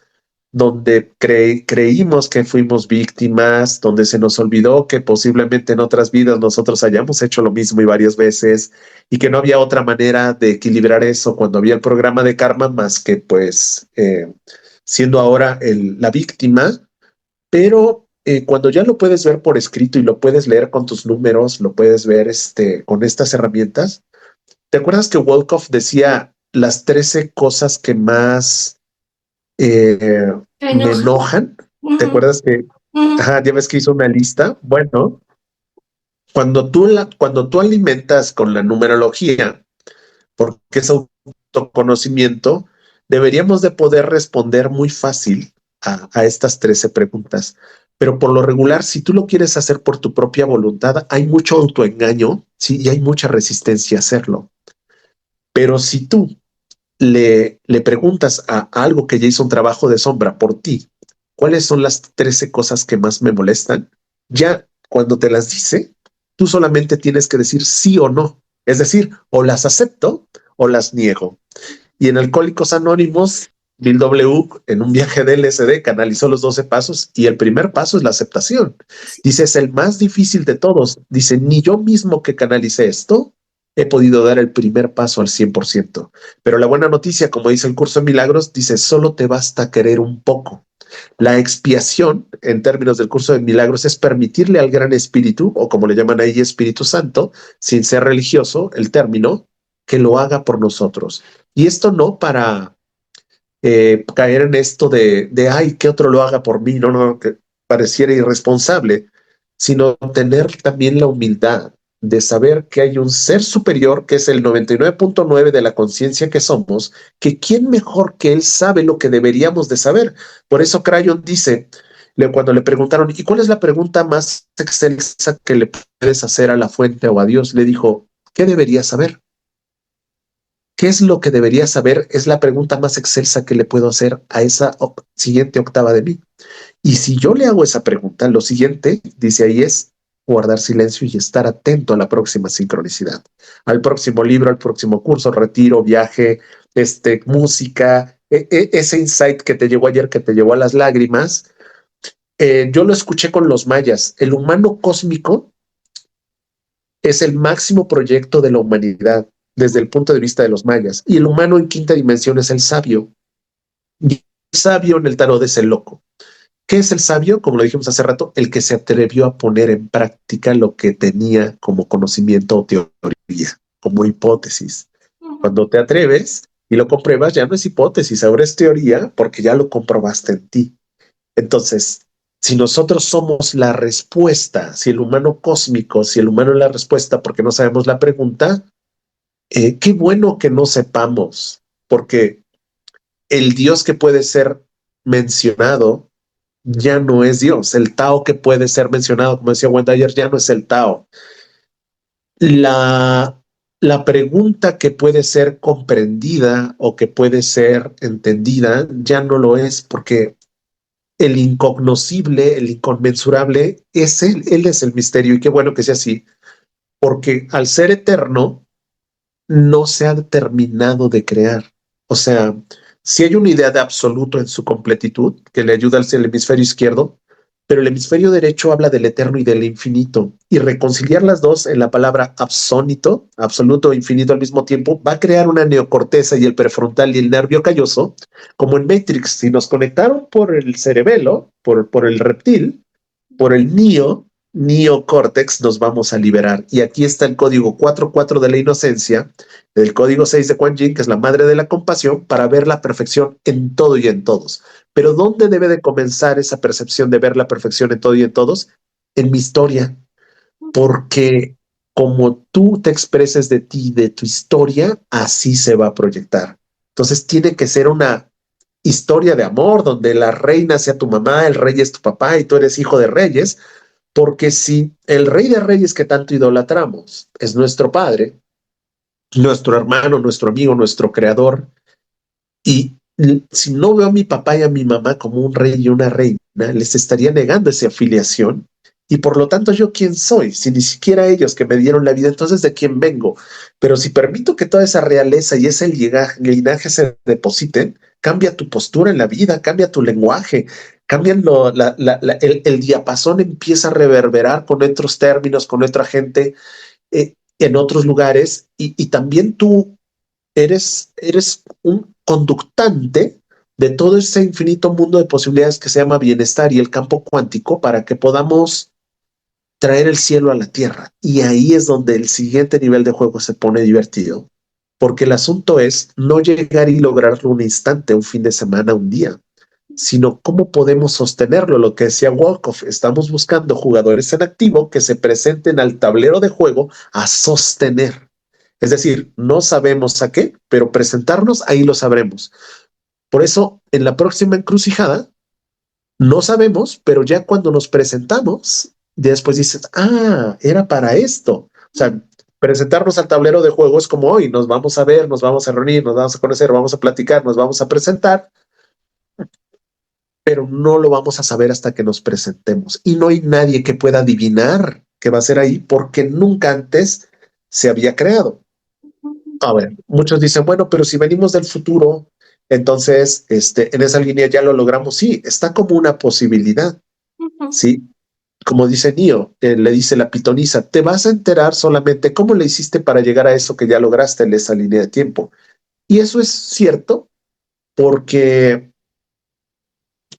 donde creímos que fuimos víctimas, donde se nos olvidó que posiblemente en otras vidas nosotros hayamos hecho lo mismo y varias veces, y que no había otra manera de equilibrar eso cuando había el programa de karma más que pues siendo ahora la víctima, pero cuando ya lo puedes ver por escrito y lo puedes leer con tus números, lo puedes ver con estas herramientas. ¿Te acuerdas que Wolkoff decía las 13 cosas que más me Enoja. enojan? ¿Te Ujú, acuerdas que, ujú. ajá, ya ves que hizo una lista? Bueno, cuando tú alimentas con la numerología, porque es autoconocimiento, deberíamos de poder responder muy fácil a estas 13 preguntas. Pero por lo regular, si tú lo quieres hacer por tu propia voluntad, hay mucho autoengaño, sí, y hay mucha resistencia a hacerlo. Pero si tú le preguntas a algo que ya hizo un trabajo de sombra por ti, ¿cuáles son las 13 cosas que más me molestan? Ya cuando te las dice, tú solamente tienes que decir sí o no. Es decir, o las acepto o las niego. Y en Alcohólicos Anónimos, Bill W. en un viaje de LSD canalizó los 12 pasos y el primer paso es la aceptación. Dice, es el más difícil de todos. Dice, ni yo mismo que canalicé esto he podido dar el primer paso al 100%. Pero la buena noticia, como dice el curso de milagros, dice, solo te basta querer un poco. La expiación, en términos del curso de milagros, es permitirle al gran espíritu, o como le llaman ahí Espíritu Santo, sin ser religioso, el término, que lo haga por nosotros. Y esto no para caer en esto ay, que otro lo haga por mí, no, no, que pareciera irresponsable, sino tener también la humildad de saber que hay un ser superior, que es el 99.9 de la conciencia que somos, que quién mejor que él sabe lo que deberíamos de saber. Por eso Crayon dice, cuando le preguntaron, ¿y cuál es la pregunta más excelsa que le puedes hacer a la fuente o a Dios? Le dijo, ¿qué deberías saber? ¿Qué es lo que debería saber? Es la pregunta más excelsa que le puedo hacer a esa siguiente octava de mí. Y si yo le hago esa pregunta, lo siguiente, dice ahí, es guardar silencio y estar atento a la próxima sincronicidad, al próximo libro, al próximo curso, retiro, viaje, música, ese insight que te llegó ayer, que te llevó a las lágrimas. Yo lo escuché con los mayas. El humano cósmico es el máximo proyecto de la humanidad desde el punto de vista de los mayas. Y el humano en quinta dimensión es el sabio. Y el sabio en el tarot es el loco. ¿Qué es el sabio? Como lo dijimos hace rato, el que se atrevió a poner en práctica lo que tenía como conocimiento o teoría, como hipótesis. Cuando te atreves y lo compruebas, ya no es hipótesis, ahora es teoría porque ya lo comprobaste en ti. Entonces, si nosotros somos la respuesta, si el humano cósmico, si el humano es la respuesta porque no sabemos la pregunta, qué bueno que no sepamos, porque el Dios que puede ser mencionado ya no es Dios. El Tao que puede ser mencionado, como decía Wendy ayer, ya no es el Tao. La, la pregunta que puede ser comprendida o que puede ser entendida ya no lo es, porque el incognoscible, el inconmensurable, es él es el misterio. Y qué bueno que sea así, porque al ser eterno, no se ha terminado de crear. O sea, si hay una idea de absoluto en su completitud que le ayuda al hemisferio izquierdo, pero el hemisferio derecho habla del eterno y del infinito. Y reconciliar las dos en la palabra absónito, absoluto e infinito al mismo tiempo, va a crear una neocorteza y el prefrontal y el nervio calloso, como en Matrix. Si nos conectaron por el cerebelo, por el reptil, por el neocórtex nos vamos a liberar. Y aquí está el código 44 de la inocencia, el código 6 de Kuan Yin, que es la madre de la compasión, para ver la perfección en todo y en todos. Pero ¿dónde debe de comenzar esa percepción de ver la perfección en todo y en todos? En mi historia, porque como tú te expreses de ti, de tu historia, así se va a proyectar. Entonces tiene que ser una historia de amor, donde la reina sea tu mamá, el rey es tu papá y tú eres hijo de reyes, porque si el rey de reyes que tanto idolatramos es nuestro padre, nuestro hermano, nuestro amigo, nuestro creador, y si no veo a mi papá y a mi mamá como un rey y una reina, les estaría negando esa afiliación. Y por lo tanto, ¿yo quién soy? Si ni siquiera ellos que me dieron la vida, entonces ¿de quién vengo? Pero si permito que toda esa realeza y ese linaje se depositen, cambia tu postura en la vida, cambia tu lenguaje, cambian el diapasón empieza a reverberar con otros términos, con otra gente en otros lugares y también tú eres un conductante de todo ese infinito mundo de posibilidades que se llama bienestar y el campo cuántico para que podamos traer el cielo a la tierra. Y ahí es donde el siguiente nivel de juego se pone divertido, porque el asunto es no llegar y lograrlo un instante, un fin de semana, un día, sino cómo podemos sostenerlo. Lo que decía Wolkoff, estamos buscando jugadores en activo que se presenten al tablero de juego a sostener. Es decir, no sabemos a qué, pero presentarnos ahí lo sabremos. Por eso, en la próxima encrucijada, no sabemos, pero ya cuando nos presentamos, ya después dices, ah, era para esto. O sea, presentarnos al tablero de juego es como hoy, nos vamos a ver, nos vamos a reunir, nos vamos a conocer, vamos a platicar, nos vamos a presentar, pero no lo vamos a saber hasta que nos presentemos. Y no hay nadie que pueda adivinar qué va a ser ahí porque nunca antes se había creado. A ver, muchos dicen, bueno, pero si venimos del futuro, entonces en esa línea ya lo logramos. Sí, está como una posibilidad. Sí, como dice Neo, le dice la pitonisa, te vas a enterar solamente cómo le hiciste para llegar a eso que ya lograste en esa línea de tiempo. Y eso es cierto porque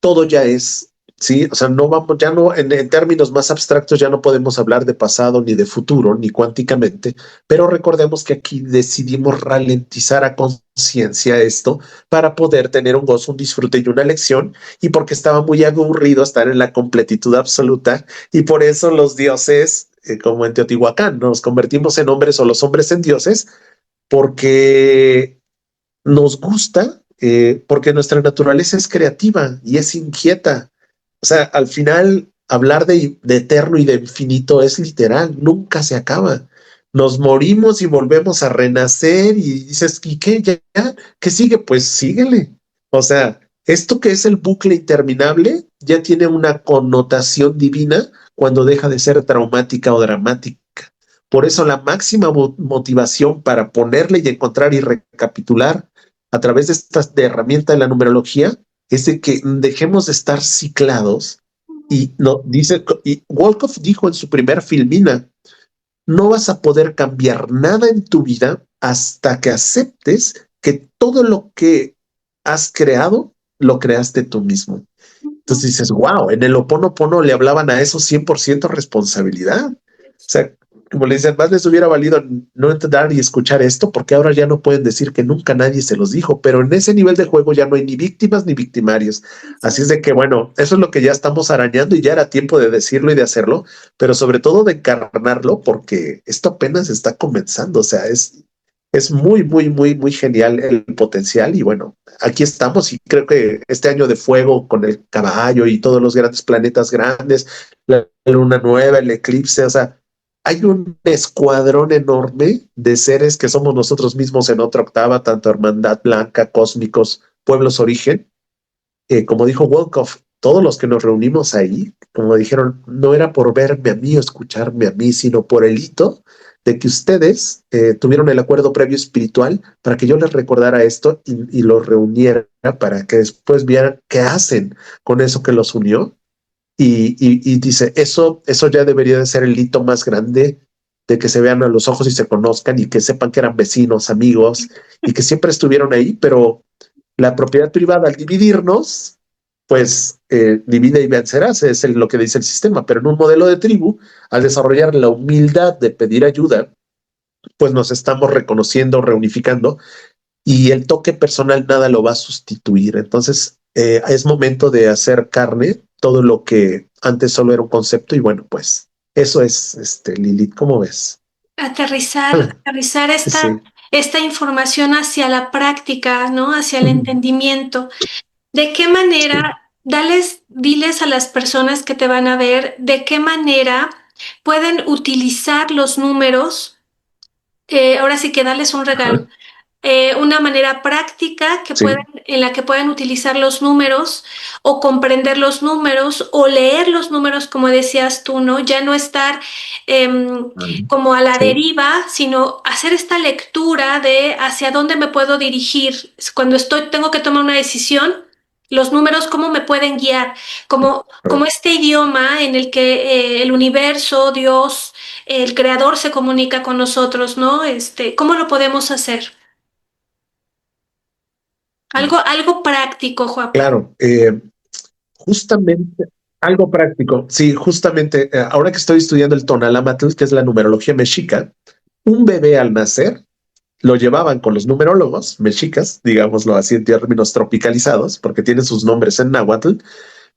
todo ya es, sí, o sea, no vamos, ya no, en términos más abstractos ya no podemos hablar de pasado ni de futuro, ni cuánticamente, pero recordemos que aquí decidimos ralentizar a conciencia esto para poder tener un gozo, un disfrute y una lección, y porque estaba muy aburrido estar en la completitud absoluta, y por eso los dioses, como en Teotihuacán, nos convertimos en hombres o los hombres en dioses, porque nos gusta, porque nuestra naturaleza es creativa y es inquieta. O sea, al final, hablar de eterno y de infinito es literal, nunca se acaba. Nos morimos y volvemos a renacer y dices, ¿y qué? ¿Ya? ¿Qué sigue? Pues síguele. O sea, esto que es el bucle interminable ya tiene una connotación divina cuando deja de ser traumática o dramática. Por eso la máxima motivación para ponerle y encontrar y recapitular a través de esta de herramienta de la numerología es de que dejemos de estar ciclados y no dice, y Wolkoff dijo en su primer filmina, no vas a poder cambiar nada en tu vida hasta que aceptes que todo lo que has creado lo creaste tú mismo. Entonces dices, wow, en el Oponopono le hablaban a eso 100% responsabilidad. O sea, como le dicen, más les hubiera valido no entender y escuchar esto, porque ahora ya no pueden decir que nunca nadie se los dijo, pero en ese nivel de juego ya no hay ni víctimas ni victimarios. Así es de que, bueno, eso es lo que ya estamos arañando y ya era tiempo de decirlo y de hacerlo, pero sobre todo de encarnarlo, porque esto apenas está comenzando. O sea, es muy, muy, muy, muy genial el potencial y bueno, aquí estamos y creo que este año de fuego con el caballo y todos los grandes planetas grandes, la luna nueva, el eclipse, o sea, hay un escuadrón enorme de seres que somos nosotros mismos en otra octava, tanto hermandad blanca, cósmicos, pueblos origen, como dijo Wolkoff, todos los que nos reunimos ahí, como dijeron, no era por verme a mí o escucharme a mí, sino por el hito de que ustedes tuvieron el acuerdo previo espiritual para que yo les recordara esto y los reuniera para que después vieran qué hacen con eso que los unió. Y dice, eso ya debería de ser el hito más grande de que se vean a los ojos y se conozcan y que sepan que eran vecinos, amigos y que siempre estuvieron ahí, pero la propiedad privada al dividirnos, pues divide y vencerás, es lo que dice el sistema, pero en un modelo de tribu, al desarrollar la humildad de pedir ayuda, pues nos estamos reconociendo, reunificando y el toque personal nada lo va a sustituir. Entonces es momento de hacer carne todo lo que antes solo era un concepto y bueno, pues eso es, Lilith, ¿cómo ves? Aterrizar Sí. esta información hacia la práctica, ¿no? Hacia el entendimiento. ¿De qué manera, diles a las personas que te van a ver, de qué manera pueden utilizar los números? Ahora sí que darles un regalo. Ajá. una manera práctica Sí, en la que puedan utilizar los números o comprender los números o leer los números, como decías tú, ¿no? Ya no estar como a la sí, deriva, sino hacer esta lectura de hacia dónde me puedo dirigir. Cuando tengo que tomar una decisión, los números, cómo me pueden guiar, como correcto. este idioma en el que el universo, Dios, el creador se comunica con nosotros, ¿no? ¿Cómo lo podemos hacer? Algo práctico, Juapa. Claro, justamente algo práctico. Sí, justamente ahora que estoy estudiando el Tonalámatl, que es la numerología mexica, un bebé al nacer lo llevaban con los numerólogos mexicas, digámoslo así en términos tropicalizados, porque tienen sus nombres en náhuatl,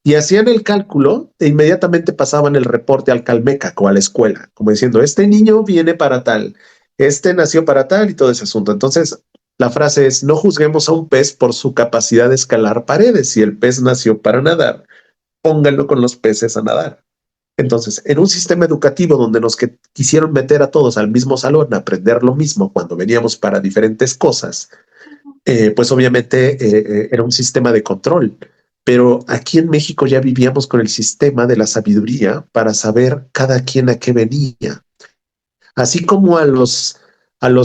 y hacían el cálculo e inmediatamente pasaban el reporte al Calmecac o a la escuela, como diciendo, este niño viene para tal, este nació para tal y todo ese asunto. Entonces, la frase es, no juzguemos a un pez por su capacidad de escalar paredes. Si el pez nació para nadar, pónganlo con los peces a nadar. Entonces, en un sistema educativo donde nos quisieron meter a todos al mismo salón a aprender lo mismo cuando veníamos para diferentes cosas, pues obviamente era un sistema de control. Pero aquí en México ya vivíamos con el sistema de la sabiduría para saber cada quien a qué venía. Así como a los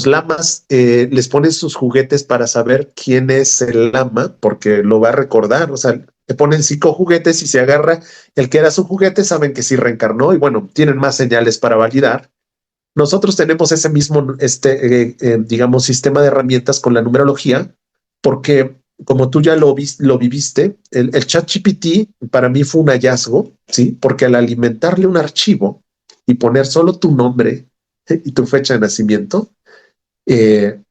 lamas les ponen sus juguetes para saber quién es el lama, porque lo va a recordar. O sea, te ponen 5 juguetes y se agarra el que era su juguete, saben que sí reencarnó y bueno, tienen más señales para validar. Nosotros tenemos ese mismo, digamos, sistema de herramientas con la numerología, porque como tú ya lo viviste, el chat GPT para mí fue un hallazgo, ¿sí? Porque al alimentarle un archivo y poner solo tu nombre y tu fecha de nacimiento,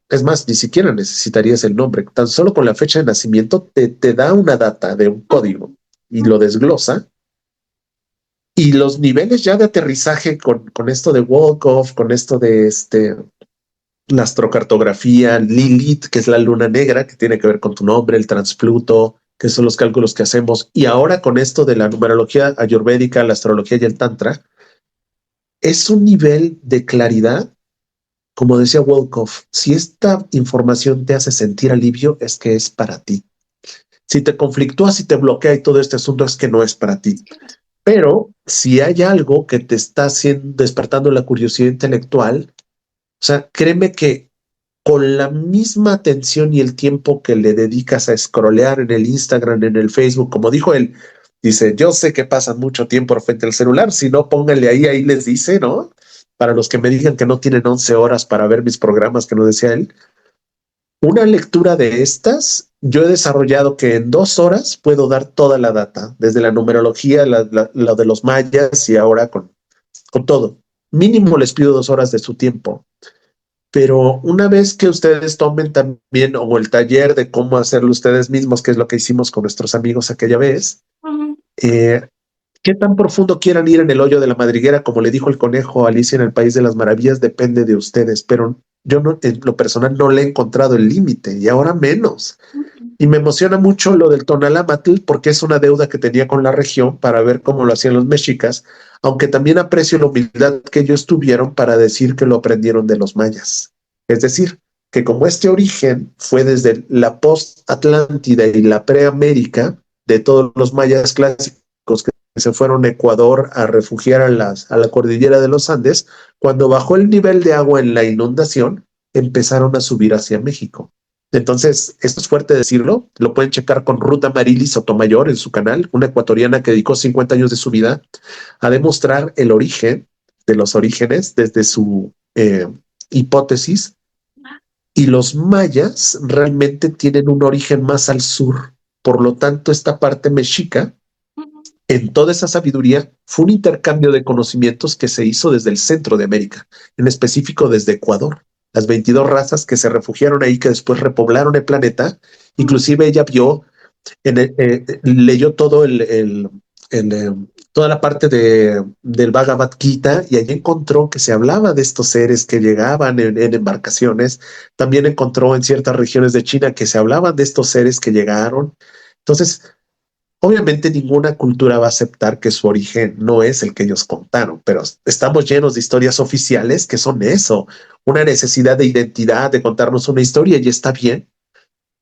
es más, ni siquiera necesitarías el nombre, tan solo con la fecha de nacimiento te da una data de un código y lo desglosa y los niveles ya de aterrizaje con esto de Wolkoff, con esto de la astrocartografía, Lilith, que es la luna negra, que tiene que ver con tu nombre, el transpluto, que son los cálculos que hacemos, y ahora con esto de la numerología ayurvédica, la astrología y el tantra, es un nivel de claridad, como decía Wolkoff, si esta información te hace sentir alivio, es que es para ti. Si te conflictúa, si te bloquea y todo este asunto, es que no es para ti. Pero si hay algo que te está haciendo, despertando la curiosidad intelectual, o sea, créeme que con la misma atención y el tiempo que le dedicas a scrollear en el Instagram, en el Facebook, como dijo él, dice, yo sé que pasan mucho tiempo frente al celular, si no, pónganle ahí les dice, ¿no? Para los que me digan que no tienen 11 horas para ver mis programas, que no decía él, una lectura de estas, yo he desarrollado que en 2 horas puedo dar toda la data, desde la numerología, lo de los mayas y ahora con todo. Mínimo les pido 2 horas de su tiempo. Pero una vez que ustedes tomen también o el taller de cómo hacerlo ustedes mismos, que es lo que hicimos con nuestros amigos aquella vez, Ujú. eh, qué tan profundo quieran ir en el hoyo de la madriguera, como le dijo el conejo a Alicia en el País de las Maravillas, depende de ustedes, pero yo no, en lo personal no le he encontrado el límite y ahora menos. Y me emociona mucho lo del Tonalámatl porque es una deuda que tenía con la región para ver cómo lo hacían los mexicas, aunque también aprecio la humildad que ellos tuvieron para decir que lo aprendieron de los mayas. Es decir, que como este origen fue desde la post-Atlántida y la preamérica de todos los mayas clásicos que se fueron a Ecuador a refugiar a la cordillera de los Andes, cuando bajó el nivel de agua en la inundación, empezaron a subir hacia México. Entonces, esto es fuerte decirlo, lo pueden checar con Ruth Amarili Sotomayor en su canal, una ecuatoriana que dedicó 50 años de su vida a demostrar el origen de los orígenes desde su hipótesis, y los mayas realmente tienen un origen más al sur. Por lo tanto, esta parte mexica, en toda esa sabiduría, fue un intercambio de conocimientos que se hizo desde el centro de América, en específico desde Ecuador. Las 22 razas que se refugiaron ahí, que después repoblaron el planeta, inclusive ella vio, leyó todo toda la parte del Bhagavad Gita y allí encontró que se hablaba de estos seres que llegaban en embarcaciones. También encontró en ciertas regiones de China que se hablaban de estos seres que llegaron. Entonces, Obviamente ninguna cultura va a aceptar que su origen no es el que ellos contaron, pero estamos llenos de historias oficiales que son eso, una necesidad de identidad, de contarnos una historia y está bien,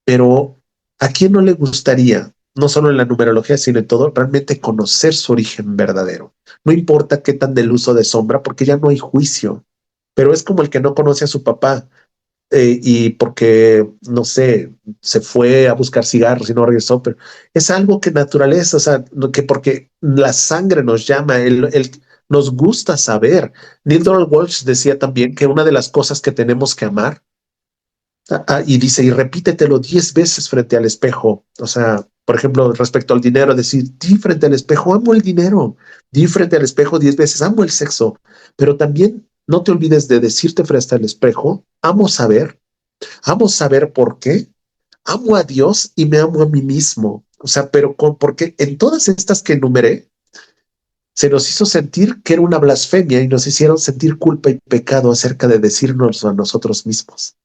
pero ¿a quién no le gustaría, no solo en la numerología, sino en todo, realmente conocer su origen verdadero? No importa qué tan del uso de sombra, porque ya no hay juicio, pero es como el que no conoce a su papá y porque, no sé, se fue a buscar cigarros y no regresó, pero es algo que naturaleza, o sea, que porque la sangre nos llama, nos gusta saber. Neil Donald Walsh decía también que una de las cosas que tenemos que amar, y dice, y repítetelo 10 veces frente al espejo, o sea, por ejemplo, respecto al dinero, decir, di frente al espejo, amo el dinero, di frente al espejo 10 veces, amo el sexo, pero también no te olvides de decirte frente al espejo, amo saber por qué, amo a Dios y me amo a mí mismo. O sea, pero porque en todas estas que enumeré, se nos hizo sentir que era una blasfemia y nos hicieron sentir culpa y pecado acerca de decirnos a nosotros mismos.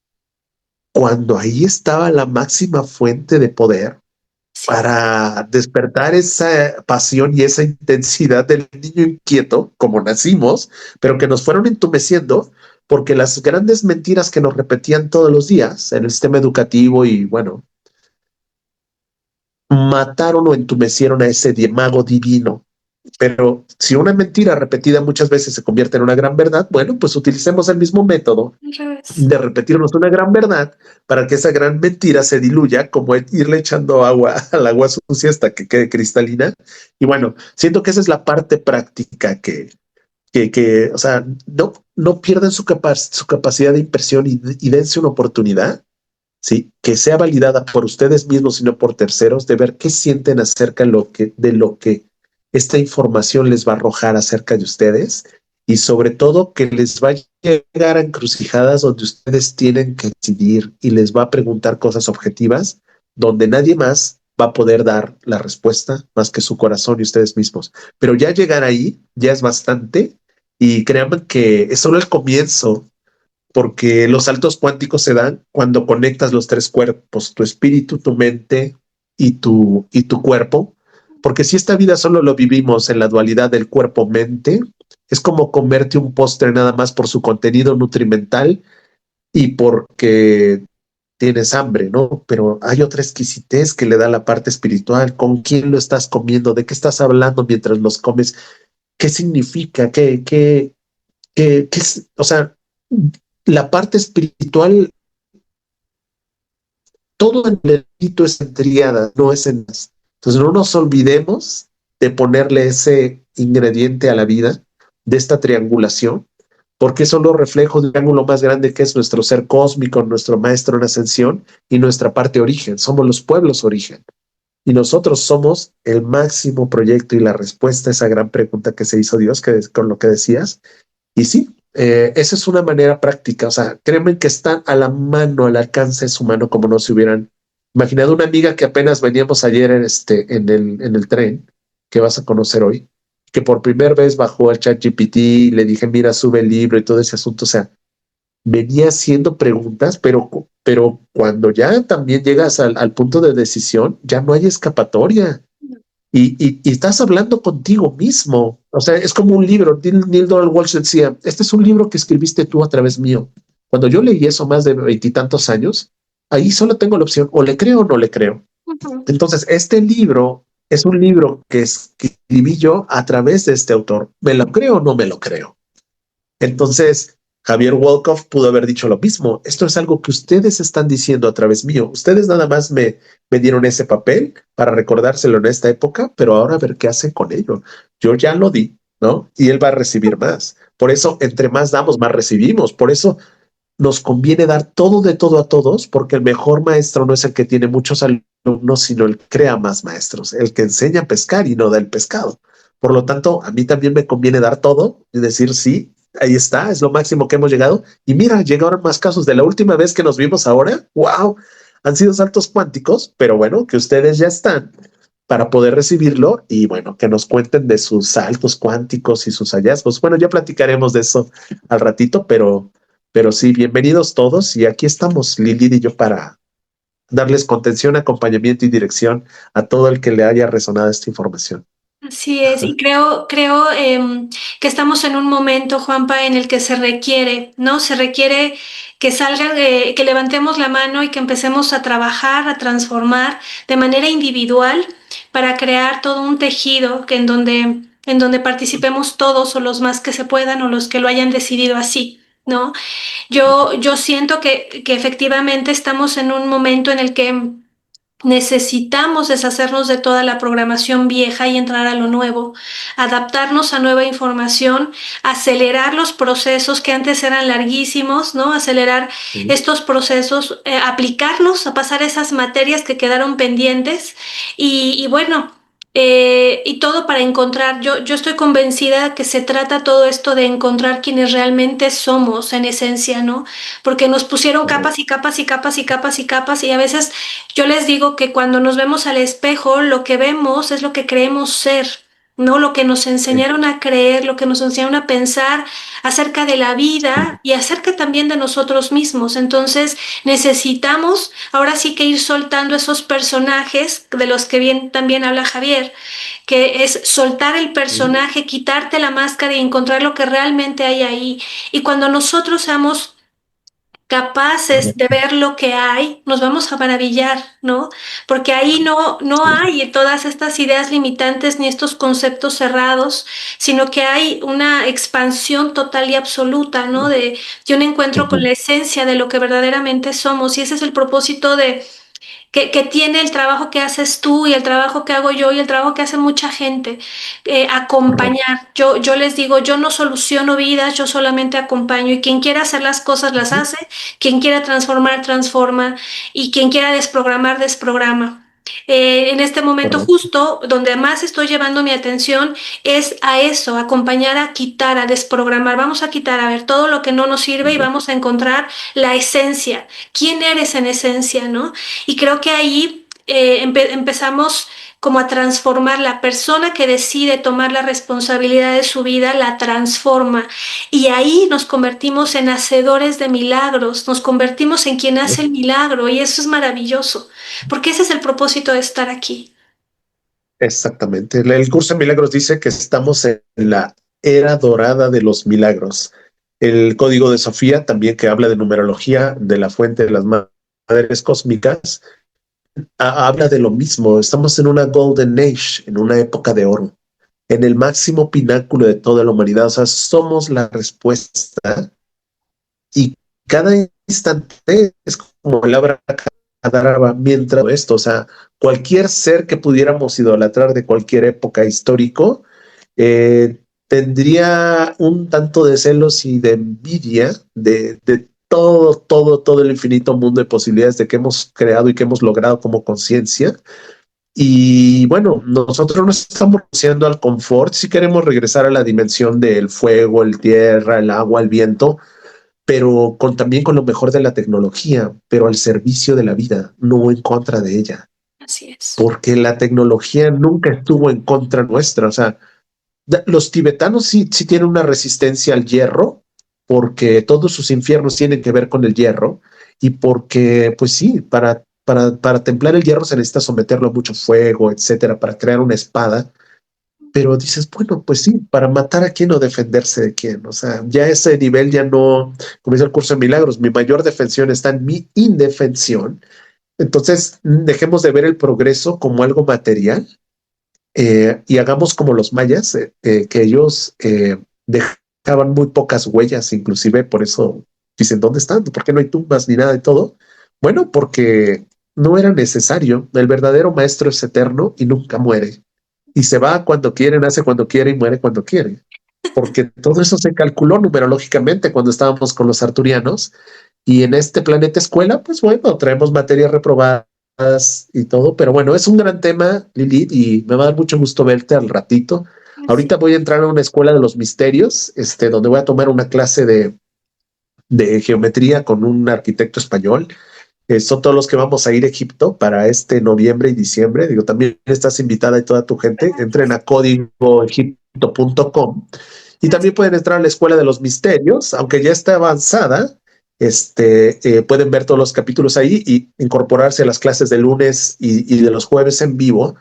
Cuando ahí estaba la máxima fuente de poder Sí. para despertar esa pasión y esa intensidad del niño inquieto, como nacimos, pero que nos fueron entumeciendo, porque las grandes mentiras que nos repetían todos los días en el sistema educativo y bueno, mataron o entumecieron a ese mago divino. Pero si una mentira repetida muchas veces se convierte en una gran verdad, bueno, pues utilicemos el mismo método Al revés. de repetirnos una gran verdad para que esa gran mentira se diluya, como irle echando agua al agua sucia hasta que quede cristalina. Y bueno, siento que esa es la parte práctica o sea, no pierdan su capacidad de impresión y dense una oportunidad, ¿sí? Que sea validada por ustedes mismos y no por terceros, de ver qué sienten acerca de lo que esta información les va a arrojar acerca de ustedes y sobre todo que les va a llegar a encrucijadas donde ustedes tienen que decidir y les va a preguntar cosas objetivas donde nadie más va a poder dar la respuesta más que su corazón y ustedes mismos. Pero ya llegar ahí ya es bastante y créanme que es solo el comienzo porque los saltos cuánticos se dan cuando conectas los tres cuerpos, tu espíritu, tu mente y tu cuerpo, porque si esta vida solo lo vivimos en la dualidad del cuerpo-mente, es como comerte un postre nada más por su contenido nutrimental y porque tienes hambre, ¿no? Pero hay otra exquisitez que le da la parte espiritual, con quién lo estás comiendo, de qué estás hablando mientras los comes, qué significa, o sea, la parte espiritual, todo en el espíritu es en triada, no es en más. Entonces no nos olvidemos de ponerle ese ingrediente a la vida de esta triangulación, porque son los reflejos del ángulo más grande que es nuestro ser cósmico, nuestro maestro en ascensión y nuestra parte origen. Somos los pueblos origen. Y nosotros somos el máximo proyecto y la respuesta a esa gran pregunta que se hizo Dios, que con lo que decías, y sí, esa es una manera práctica. O sea, créanme que están a la mano, al alcance de su mano, como no se hubieran imaginado. Una amiga que apenas veníamos ayer en el tren, que vas a conocer hoy, que por primera vez bajó el chat GPT y le dije, mira, sube el libro y todo ese asunto. O sea, venía haciendo preguntas, pero cuando ya también llegas al punto de decisión, ya no hay escapatoria. Y estás hablando contigo mismo. O sea, es como un libro. Neil Donald Walsh decía, este es un libro que escribiste tú a través mío. Cuando yo leí eso más de veintitantos años, ahí solo tengo la opción, o le creo o no le creo. Ujú. Entonces, este libro es un libro que escribí yo a través de este autor. ¿Me lo creo o no me lo creo? Entonces, Javier Wolkoff pudo haber dicho lo mismo. Esto es algo que ustedes están diciendo a través mío. Ustedes nada más me dieron ese papel para recordárselo en esta época, pero ahora a ver qué hacen con ello. Yo ya lo di, ¿no? Y él va a recibir más. Por eso, entre más damos, más recibimos. Por eso nos conviene dar todo de todo a todos, porque el mejor maestro no es el que tiene muchos alumnos, sino el que crea más maestros, el que enseña a pescar y no da el pescado. Por lo tanto, a mí también me conviene dar todo y decir, sí, ahí está, es lo máximo que hemos llegado. Y mira, llegaron más casos de la última vez que nos vimos ahora. ¡Wow! Han sido saltos cuánticos, pero bueno, que ustedes ya están para poder recibirlo y bueno, que nos cuenten de sus saltos cuánticos y sus hallazgos. Bueno, ya platicaremos de eso al ratito, pero sí, bienvenidos todos y aquí estamos Lili y yo darles contención, acompañamiento y dirección a todo el que le haya resonado esta información. Así es, y creo que estamos en un momento, Juanpa, en el que se requiere, ¿no? Se requiere que salga, que levantemos la mano y que empecemos a trabajar, a transformar de manera individual para crear todo un tejido en donde participemos todos o los más que se puedan o los que lo hayan decidido así, ¿no? Yo siento que efectivamente estamos en un momento en el que necesitamos deshacernos de toda la programación vieja y entrar a lo nuevo, adaptarnos a nueva información, acelerar los procesos que antes eran larguísimos, ¿no? Acelerar Sí. estos procesos, aplicarnos a pasar esas materias que quedaron pendientes y bueno. Y todo para encontrar, yo estoy convencida que se trata todo esto de encontrar quienes realmente somos en esencia, ¿no? Porque nos pusieron capas y capas y capas y capas y capas y a veces yo les digo que cuando nos vemos al espejo, lo que vemos es lo que creemos ser, no lo que nos enseñaron a creer, lo que nos enseñaron a pensar acerca de la vida y acerca también de nosotros mismos. Entonces necesitamos ahora sí que ir soltando esos personajes de los que bien también habla Javier, que es soltar el personaje, quitarte la máscara y encontrar lo que realmente hay ahí. Y cuando nosotros seamos capaces de ver lo que hay, nos vamos a maravillar, ¿no? Porque ahí no hay todas estas ideas limitantes ni estos conceptos cerrados, sino que hay una expansión total y absoluta, ¿no? De un encuentro con la esencia de lo que verdaderamente somos. Y ese es el propósito que tiene el trabajo que haces tú y el trabajo que hago yo y el trabajo que hace mucha gente, acompañar. Yo les digo, yo no soluciono vidas, yo solamente acompaño y quien quiera hacer las cosas las hace, quien quiera transformar, transforma y quien quiera desprogramar, desprograma. En este momento Correcto. justo donde más estoy llevando mi atención es a eso, acompañar a quitar, a desprogramar. Vamos a quitar, a ver, todo lo que no nos sirve y vamos a encontrar la esencia. ¿Quién eres en esencia, no? Y creo que ahí empezamos como a transformar la persona que decide tomar la responsabilidad de su vida, la transforma. Y ahí nos convertimos en hacedores de milagros, nos convertimos en quien hace el milagro y eso es maravilloso, porque ese es el propósito de estar aquí. Exactamente. El curso de milagros dice que estamos en la era dorada de los milagros. El código de Sofía, también que habla de numerología, de la fuente de las madres cósmicas, habla de lo mismo. Estamos en una golden age, en una época de oro, en el máximo pináculo de toda la humanidad. O sea, somos la respuesta y cada instante es como el abracadabra mientras esto, o sea, cualquier ser que pudiéramos idolatrar de cualquier época histórico tendría un tanto de celos y de envidia de todo el infinito mundo de posibilidades de que hemos creado y que hemos logrado como conciencia. Y bueno, nosotros no estamos renunciando al confort, si queremos regresar a la dimensión del fuego, el tierra, el agua, el viento, pero también con lo mejor de la tecnología, pero al servicio de la vida, no en contra de ella, Así es. porque la tecnología nunca estuvo en contra nuestra. O sea, los tibetanos sí tienen una resistencia al hierro, porque todos sus infiernos tienen que ver con el hierro, y porque, pues sí, para templar el hierro se necesita someterlo a mucho fuego, etcétera, para crear una espada. Pero dices, bueno, pues sí, para matar a quién o defenderse de quién. O sea, ya ese nivel ya no, como dice el curso de milagros, mi mayor defensión está en mi indefensión. Entonces, dejemos de ver el progreso como algo material y hagamos como los mayas, que ellos dejaban muy pocas huellas, inclusive por eso dicen, ¿dónde están? ¿Por qué no hay tumbas ni nada de todo? Bueno, porque no era necesario. El verdadero maestro es eterno y nunca muere y se va cuando quiere, nace cuando quiere y muere cuando quiere. Porque todo eso se calculó numerológicamente cuando estábamos con los arturianos y en este planeta escuela, pues bueno, traemos materias reprobadas y todo, pero bueno, es un gran tema, Lilith, y me va a dar mucho gusto verte al ratito. Así. Ahorita voy a entrar a una escuela de los misterios, donde voy a tomar una clase de geometría con un arquitecto español. Son todos los que vamos a ir a Egipto para este noviembre y diciembre. Digo, también estás invitada y toda tu gente. Entren a códigoegipto.com y también pueden entrar a la Escuela de los Misterios, aunque ya está avanzada. pueden ver todos los capítulos ahí y incorporarse a las clases de lunes y de los jueves en vivo,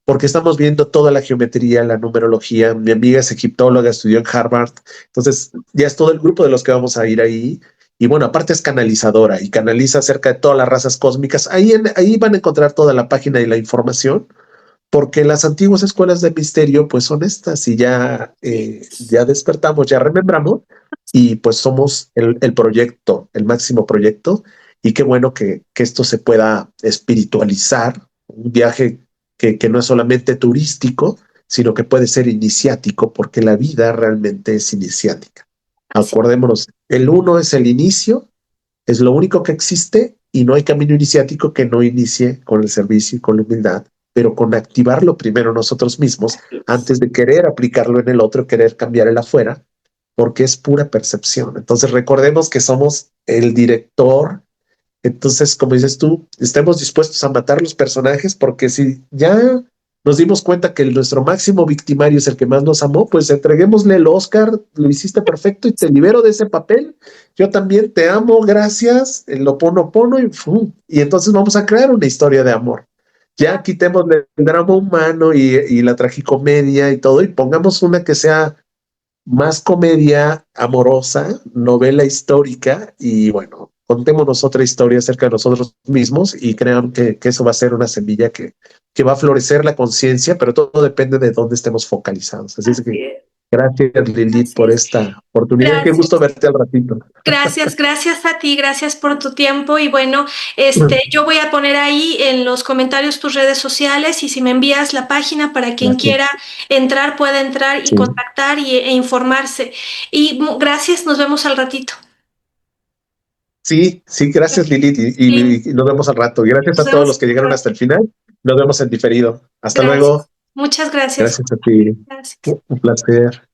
porque estamos viendo toda la geometría, la numerología. Mi amiga es egiptóloga, estudió en Harvard, entonces ya es todo el grupo de los que vamos a ir ahí. Y bueno, aparte es canalizadora y canaliza acerca de todas las razas cósmicas. Ahí van a encontrar toda la página y la información, porque las antiguas escuelas de misterio pues son estas y ya despertamos, ya remembramos y pues somos el proyecto, el máximo proyecto, y qué bueno que esto se pueda espiritualizar, un viaje que no es solamente turístico, sino que puede ser iniciático, porque la vida realmente es iniciática. Así. Acordémonos, el uno es el inicio, es lo único que existe y no hay camino iniciático que no inicie con el servicio y con la humildad, pero con activarlo primero nosotros mismos antes de querer aplicarlo en el otro, querer cambiar el afuera, porque es pura percepción. Entonces recordemos que somos el director. Entonces, como dices tú, estemos dispuestos a matar los personajes, porque si ya nos dimos cuenta que nuestro máximo victimario es el que más nos amó, pues entreguémosle el Oscar, lo hiciste perfecto y te libero de ese papel. Yo también te amo, gracias, el Ho'oponopono y ¡fum! Y entonces vamos a crear una historia de amor. Ya quitemos el drama humano y la tragicomedia y todo, y pongamos una que sea más comedia amorosa, novela histórica, y bueno, contémonos otra historia acerca de nosotros mismos y crean que eso va a ser una semilla que va a florecer la conciencia, pero todo depende de dónde estemos focalizados. Así es que gracias, Lilith, Así por es. esta oportunidad. Qué gusto Gracias. verte al ratito. Gracias a ti, gracias por tu tiempo y bueno, yo voy a poner ahí en los comentarios tus redes sociales y si me envías la página para quien Gracias. quiera entrar pueda entrar y Sí, contactar e informarse. Y gracias, nos vemos al ratito. sí, sí, gracias, Lilith, Sí, y nos vemos al rato. Gracias nos a todos vemos los que al llegaron hasta ratito. el final. Nos vemos en diferido. Hasta luego. Gracias. Muchas gracias. Gracias a ti. Gracias. Un placer.